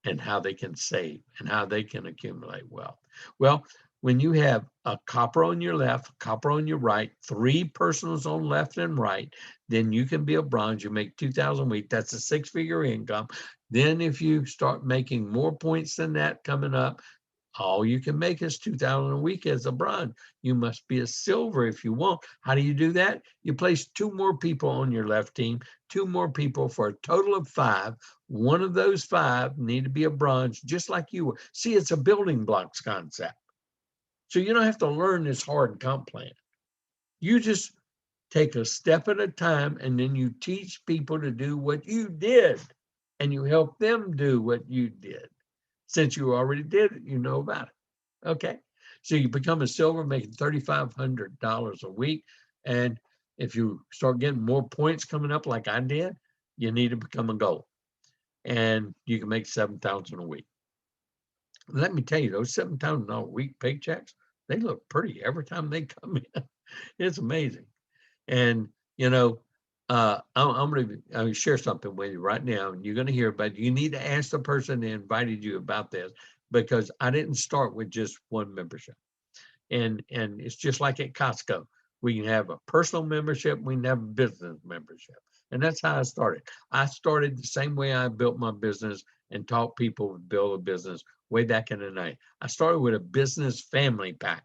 and how they can save and how they can accumulate wealth. Well, when you have a copper on your left, copper on your right, three personals on left and right, then you can be a bronze. You make 2,000 a week. That's a 6-figure income. Then if you start making more points than that coming up, all you can make is 2,000 a week as a bronze. You must be a silver if you want. How do you do that? You place 2 more people on your left team, 2 more people for a total of 5. One of those 5 need to be a bronze, just like you were. See, it's a building blocks concept. So you don't have to learn this hard comp plan. You just take a step at a time, and then you teach people to do what you did, and you help them do what you did. Since you already did it, you know about it. Okay. So you become a silver, making $3,500 a week. And if you start getting more points coming up like I did, you need to become a gold. And you can make $7,000 a week. Let me tell you, those $7,000 a week paychecks, they look pretty every time they come in. It's amazing. And, you know, I'm going to share something with you right now, and you're going to hear about it. You need to ask the person that invited you about this, because I didn't start with just one membership. And it's just like at Costco. We can have a personal membership, we can have a business membership. And that's how I started. I started the same way I built my business and taught people to build a business way back in the night. I started with a business family pack.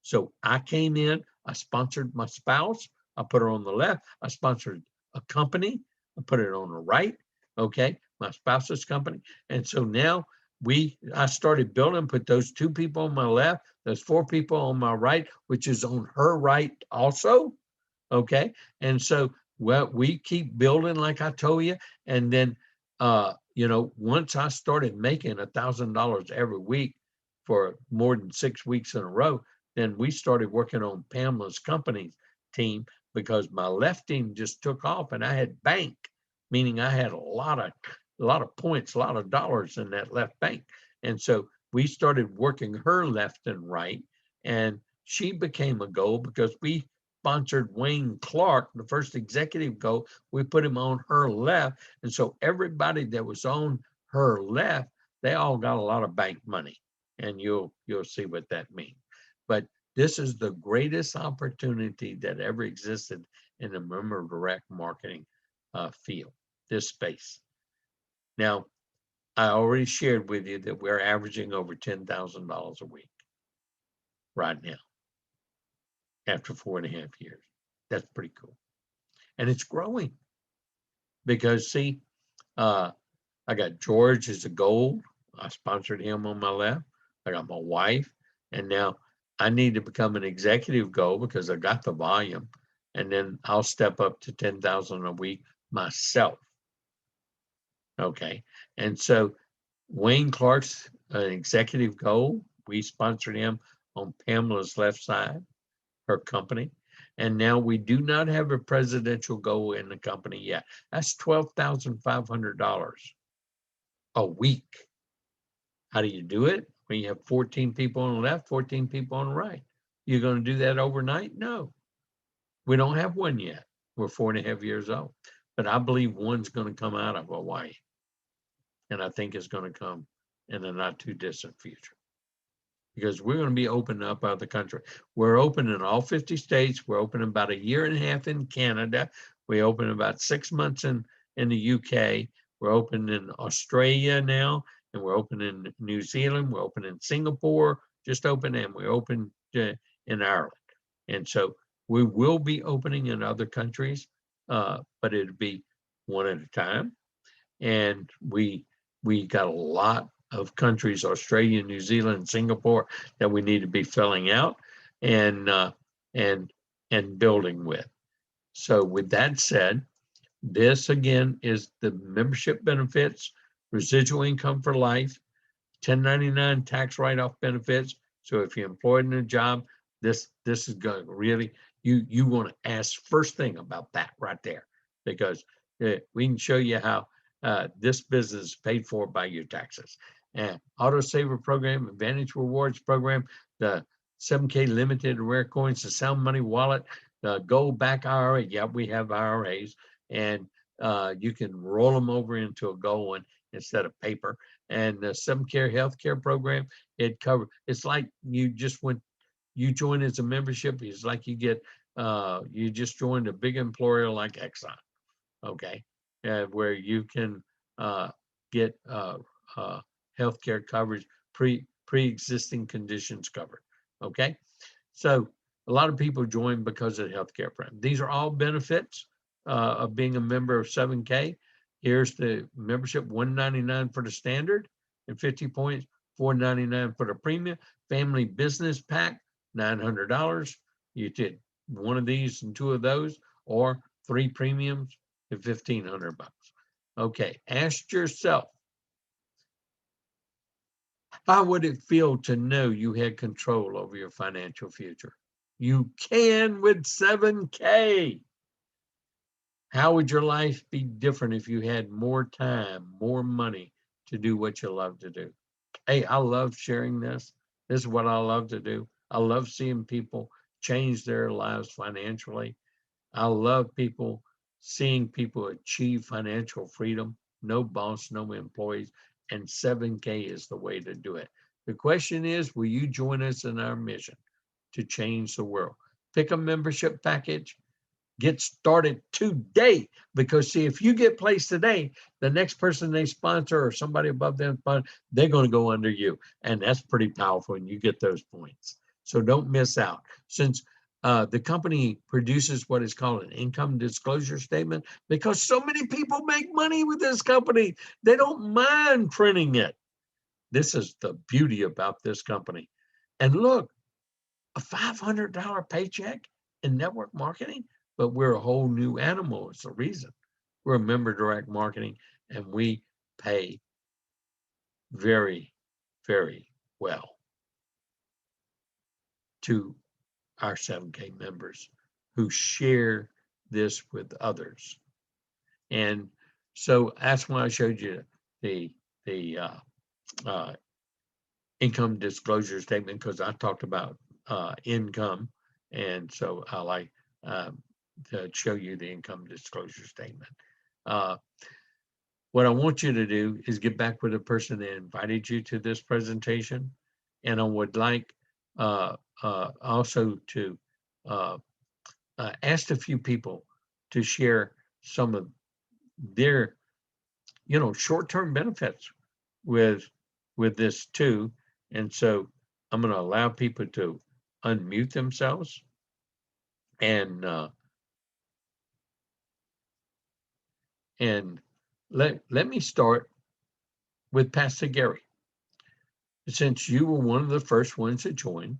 So I came in, I sponsored my spouse, I put her on the left. I sponsored a company, I put it on the right. Okay, my spouse's company. And so now I started building, put those 2 people on my left, those 4 people on my right, which is on her right also. Okay. And so, well, we keep building, like I told you. And then, you know, once I started making $1,000 every week for more than 6 weeks in a row, then we started working on Pamela's company team, because my left team just took off, and I had bank, meaning I had a lot of points, a lot of dollars in that left bank. And so we started working her left and right, and she became a goal because we sponsored Wayne Clark, the first executive goal. We put him on her left. And so everybody that was on her left, they all got a lot of bank money. And you'll see what that means. But this is the greatest opportunity that ever existed in the member direct marketing field, this space. Now, I already shared with you that we're averaging over $10,000 a week right now, after 4.5 years. That's pretty cool. And it's growing because, see, I got George as a gold. I sponsored him on my left. I got my wife. And now I need to become an executive goal because I got the volume. And then I'll step up to 10,000 a week myself. Okay. And so Wayne Clark's an executive goal. We sponsored him on Pamela's left side, her company. And now we do not have a presidential goal in the company yet. That's $12,500 a week. How do you do it? When you have 14 people on the left, 14 people on the right. You're going to do that overnight? No. We don't have one yet. We're 4.5 years old. But I believe one's going to come out of Hawaii. And I think it's going to come in the not too distant future, because we're going to be opening up out of the country. We're open in all 50 states. We're open about 1.5 years in Canada. We open about 6 months in the UK. We're open in Australia now, and we're open in New Zealand. We're open in Singapore, just open, and we're open in Ireland. And so we will be opening in other countries, but it'll be one at a time. And we got a lot of countries, Australia, New Zealand, Singapore, that we need to be filling out and building with. So with that said, this again is the membership benefits, residual income for life, 1099 tax write-off benefits. So if you're employed in a job, this is going to really, you want to ask first thing about that right there, because we can show you how this business is paid for by your taxes. And auto saver program, advantage rewards program, the 7K limited rare coins, the sound money wallet, the gold back IRA. Yeah, we have IRAs, and you can roll them over into a gold one instead of paper. And the 7K healthcare program, it's like you join as a membership. It's like you get, you just joined a big employer like Exxon, okay, where you can get healthcare coverage, pre-existing conditions covered, okay? So a lot of people join because of the healthcare plan. These are all benefits of being a member of 7K. Here's the membership: $199 for the standard and 50 points, $499 for the premium. Family business pack, $900. You did one of these and 2 of those, or 3 premiums at $1,500. Okay, ask yourself, how would it feel to know you had control over your financial future? You can with 7K. How would your life be different if you had more time, more money to do what you love to do? Hey, I love sharing this. This is what I love to do. I love seeing people change their lives financially. I love seeing people achieve financial freedom. No boss, no employees, and 7K is the way to do it. The question is, will you join us in our mission to change the world? Pick a membership package. Get started today, because see, if you get placed today, the next person they sponsor or somebody above them, they're going to go under you. And that's pretty powerful, and you get those points. So don't miss out. Since the company produces what is called an income disclosure statement, because so many people make money with this company, they don't mind printing it. This is the beauty about this company. And look, a $500 paycheck in network marketing, but we're a whole new animal. It's the reason. We're a member direct marketing, and we pay very, very well to our 7K members who share this with others. And so that's why I showed you the income disclosure statement, because I talked about income. And so I like to show you the income disclosure statement. What I want you to do is get back with the person that invited you to this presentation. And I would like also to ask a few people to share some of their, short-term benefits with this too. And so I'm going to allow people to unmute themselves and let me start with Pastor Gary. Since you were one of the first ones to join,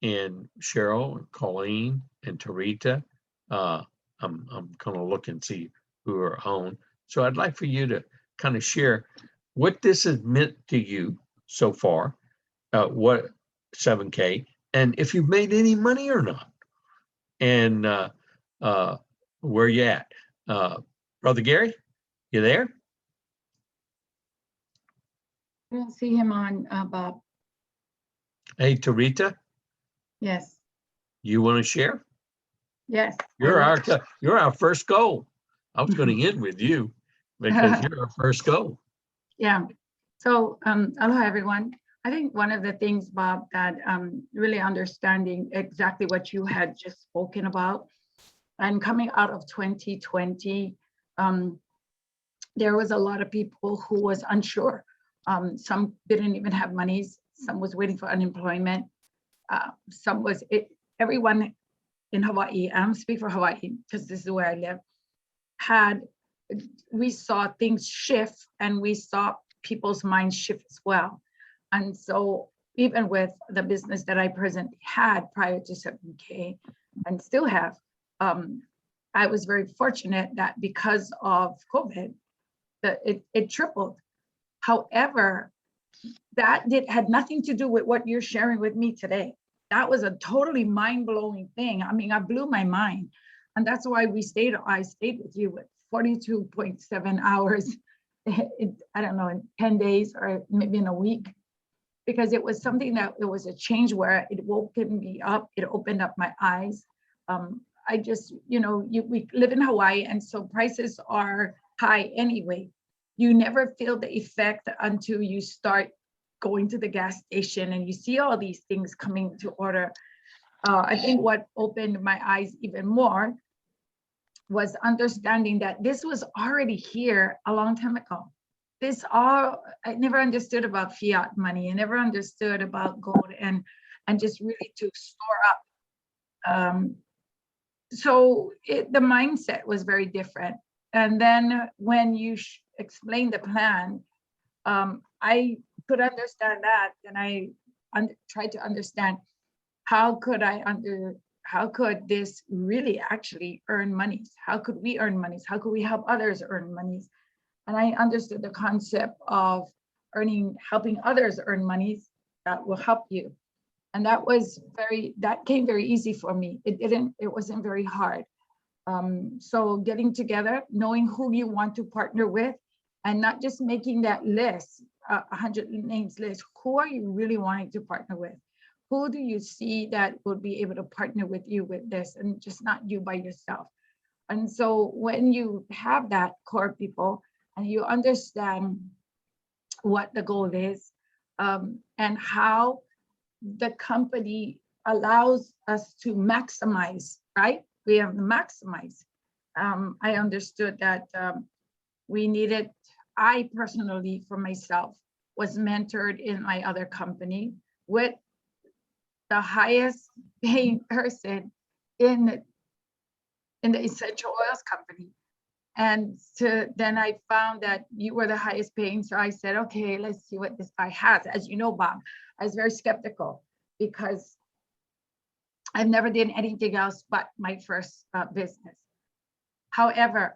and Cheryl and Colleen and Tarita, I'm going to look and see who are on. So I'd like for you to kind of share what this has meant to you so far, what 7K, and if you've made any money or not, and where you at. Brother Gary, you there? I don't see him on, Bob. Hey, Tarita, Yes, you want to share? yes. You're our first goal. I was going to end with you because you're our first goal. Yeah. So, aloha, everyone. I think one of the things, Bob, that really understanding exactly what you had just spoken about, and coming out of 2020, there was a lot of people who was unsure. Some didn't even have monies. Some was waiting for unemployment. Some was everyone in Hawaii, I speak for Hawaii because this is where I live, we saw things shift and we saw people's minds shift as well. And so even with the business that I presently had prior to 7K and still have, I was very fortunate that because of COVID, that it tripled. However, that had nothing to do with what you're sharing with me today. That was a totally mind-blowing thing. I mean, I blew my mind. And that's why I stayed with you with 42.7 hours, I don't know, in 10 days or maybe in a week, because it was something that it was a change where it woke me up, it opened up my eyes. I just, we live in Hawaii, and so prices are high anyway. You never feel the effect until you start going to the gas station and you see all these things coming to order. I think what opened my eyes even more was understanding that this was already here a long time ago. I never understood about fiat money. I never understood about gold and just really to store up. So the mindset was very different. And then when you explained the plan, I could understand that, and I tried to understand how could this really actually earn monies? How could we earn monies? How could we help others earn monies? And I understood the concept of helping others earn monies that will help you. And that came very easy for me. It wasn't very hard. So getting together, knowing who you want to partner with, and not just making that list, 100 names list. Who are you really wanting to partner with? Who do you see that would be able to partner with you with this, and just not you by yourself? And so when you have that core people and you understand what the goal is, and how the company allows us to maximize, right? We have to maximize. I understood that I personally, for myself, was mentored in my other company with the highest paying person in the essential oils company. And then I found that you were the highest paying. So I said, okay, let's see what this guy has. As you know, Bob, I was very skeptical because I've never done anything else but my first business. However,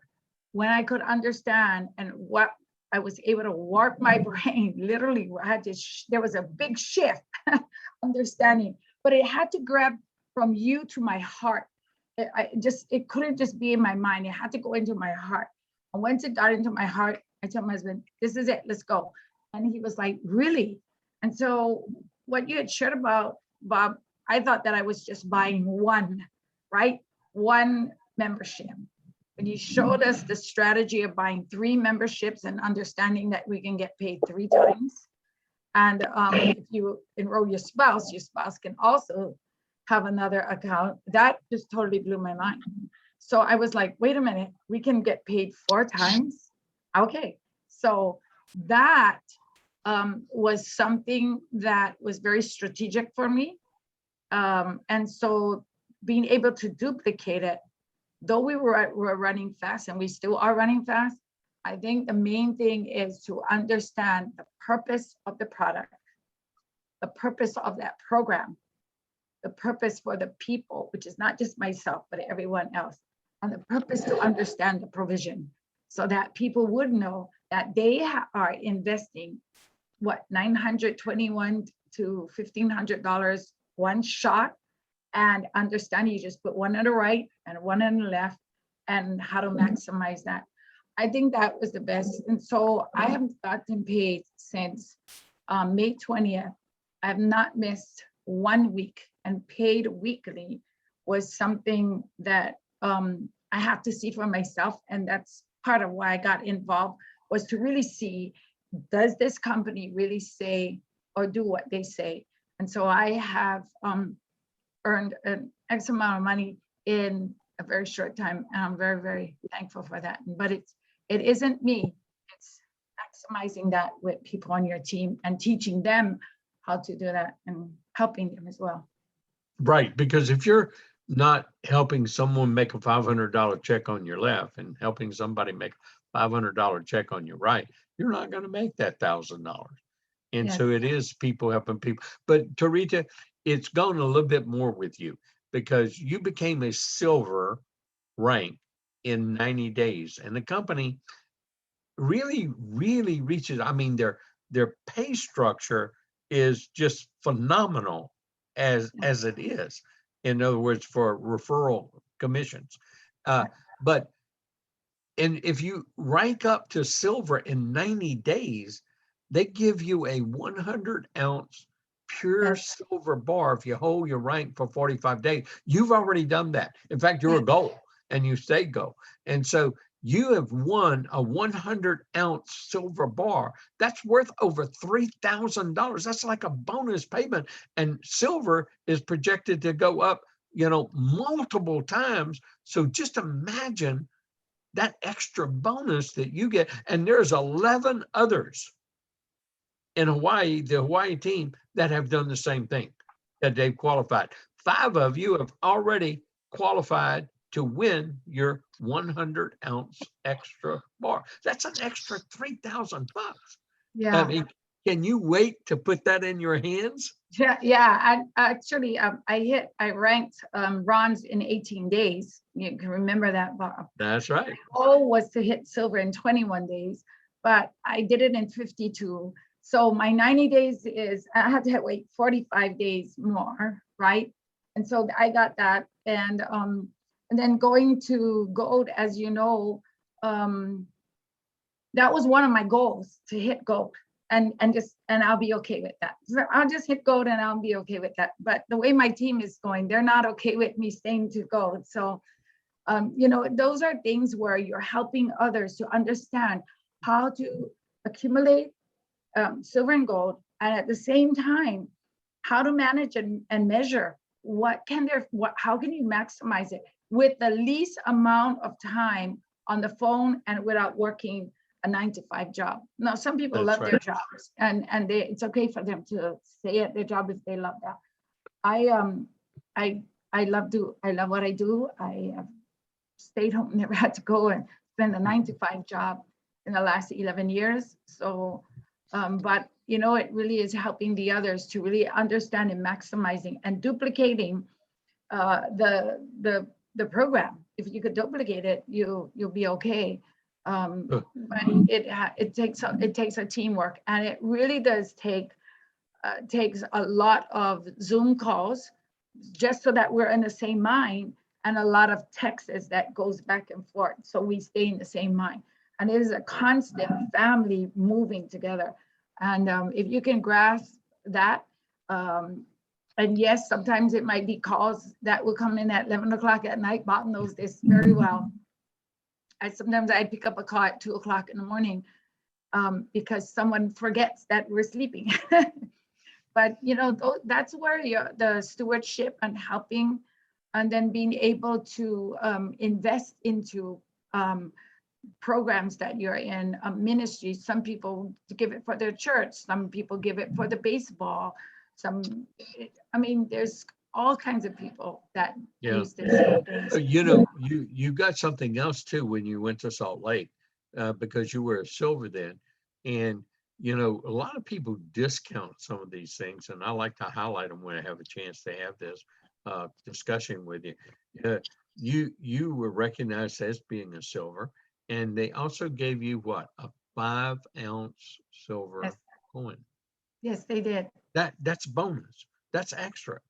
when I could understand and what I was able to warp my brain, literally, there was a big shift, understanding, but it had to grab from you to my heart. It couldn't just be in my mind. It had to go into my heart. And once it got into my heart, I told my husband, this is it, let's go. And he was like, really? And so what you had shared about, Bob, I thought that I was just buying one, right? One membership. When you showed us the strategy of buying 3 memberships and understanding that we can get paid 3 times. And if you enroll your spouse can also have another account. That just totally blew my mind. So I was like, wait a minute, we can get paid 4 times. Okay. So that was something that was very strategic for me. And so being able to duplicate it, though we were running fast and we still are running fast, I think the main thing is to understand the purpose of the product, the purpose of that program, the purpose for the people, which is not just myself, but everyone else, and the purpose to understand the provision so that people would know that they are investing what, $921 to $1,500 one shot, and understand you just put one on the right and one on the left and how to maximize that. I think that was the best. And so I have gotten paid since May 20th. I have not missed 1 week, and paid weekly was something that I have to see for myself. And that's part of why I got involved, was to really see, does this company really say or do what they say? And so I have earned an X amount of money in a very short time. And I'm very, very thankful for that. But it isn't me, it's maximizing that with people on your team and teaching them how to do that and helping them as well. Right, because if you're not helping someone make a $500 check on your left and helping somebody make a $500 check on your right, you're not going to make that $1,000. And Yes. so it is people helping people. But Tarita, it's gone a little bit more with you, because you became a silver rank in 90 days. And the company really, really reaches, I mean, their pay structure is just phenomenal as it is. In other words, for referral commissions. But and if you rank up to silver in 90 days, they give you a 100-ounce pure silver bar if you hold your rank for 45 days. You've already done that. In fact, you're a gold and you stay gold. And so you have won a 100-ounce silver bar. That's worth over $3,000. That's like a bonus payment. And silver is projected to go up, multiple times. So just imagine that extra bonus that you get. And there's 11 others in Hawaii, the Hawaii team, that have done the same thing, that they've qualified. 5 of you have already qualified to win your 100-ounce extra bar. That's an extra $3,000. Yeah. I mean, can you wait to put that in your hands? Yeah. Actually, I ranked bronze in 18 days. You can remember that, Bob. That's right. My goal was to hit silver in 21 days, but I did it in 52. So my 90 days is, I had to wait 45 days more, right? And so I got that. And then going to gold, as you know, that was one of my goals, to hit gold. And I'll be okay with that. So I'll just hit gold and I'll be okay with that. But the way my team is going, they're not okay with me staying to gold. So, those are things where you're helping others to understand how to accumulate silver and gold, and at the same time, how to manage and measure how can you maximize it with the least amount of time on the phone and without working a 9-to-5 job. Now, some people love their jobs, and it's okay for them to stay at their job if they love that. I love what I do. I have stayed home, never had to go and spend a 9-to-5 job in the last 11 years. So, but it really is helping the others to really understand and maximizing and duplicating the program. If you could duplicate it, you'll be okay. But it takes a teamwork, and it really does takes a lot of Zoom calls just so that we're in the same mind, and a lot of texts that goes back and forth so we stay in the same mind. And it is a constant family moving together. And if you can grasp that, And yes, sometimes it might be calls that will come in at 11 o'clock at night. Bob knows this very well. Sometimes I'd pick up a call at 2 o'clock in the morning because someone forgets that we're sleeping. But that's where the stewardship and helping, and then being able to invest into programs that you're in, ministries. Some people give it for their church, some people give it for the baseball, there's all kinds of people that Yeah. use this same things. You got something else too when you went to Salt Lake, because you were a silver then. And, a lot of people discount some of these things, and I like to highlight them when I have a chance to have this discussion with you. You were recognized as being a silver, and they also gave you what, a 5-ounce silver Yes. coin. Yes, they did. That's bonus. That's extra.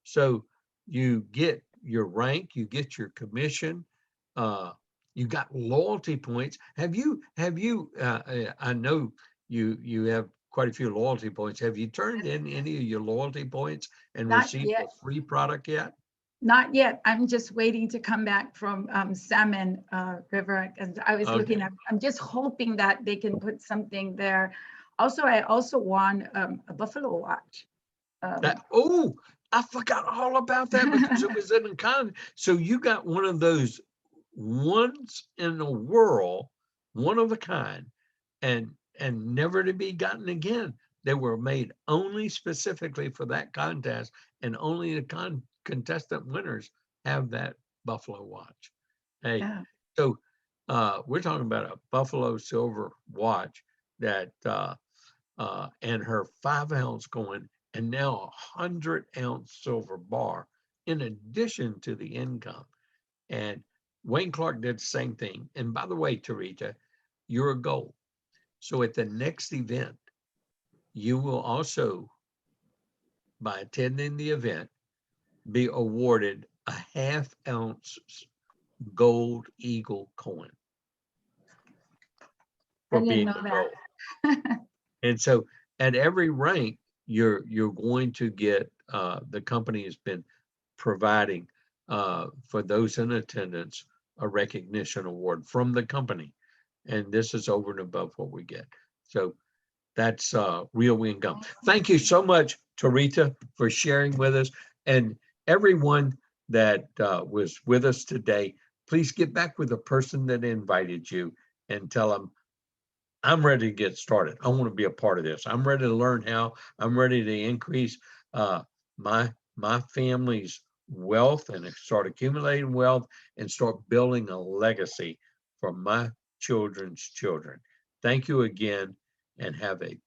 So you get your rank, you get your commission, you got loyalty points. Have you, I know you have quite a few loyalty points. Have you turned in any of your loyalty points and Not received yet. a free product yet? Not yet. I'm just waiting to come back from Salmon River, and I was looking at, I'm just hoping that they can put something there. Also, I also won a buffalo watch. I forgot all about that because it was in a con. So you got one of those once in a world, one of a kind, and never to be gotten again. They were made only specifically for that contest, and only the contestant winners have that buffalo watch. Hey, Yeah. so we're talking about a buffalo silver watch that and her 5-ounce coin, and now 100-ounce silver bar in addition to the income. And Wayne Clark did the same thing. And by the way, Tarita, you're a gold. So at the next event, you will also, by attending the event, be awarded a 1/2-ounce gold eagle coin I for didn't being know a that. gold. And so at every rank, you're going to get, the company has been providing for those in attendance a recognition award from the company. And this is over and above what we get. So that's real income. Thank you so much, Tarita, for sharing with us. And everyone that was with us today, please get back with the person that invited you and tell them, I'm ready to get started. I want to be a part of this. I'm ready to learn how. I'm ready to increase my family's wealth and start accumulating wealth and start building a legacy for my children's children. Thank you again, and have a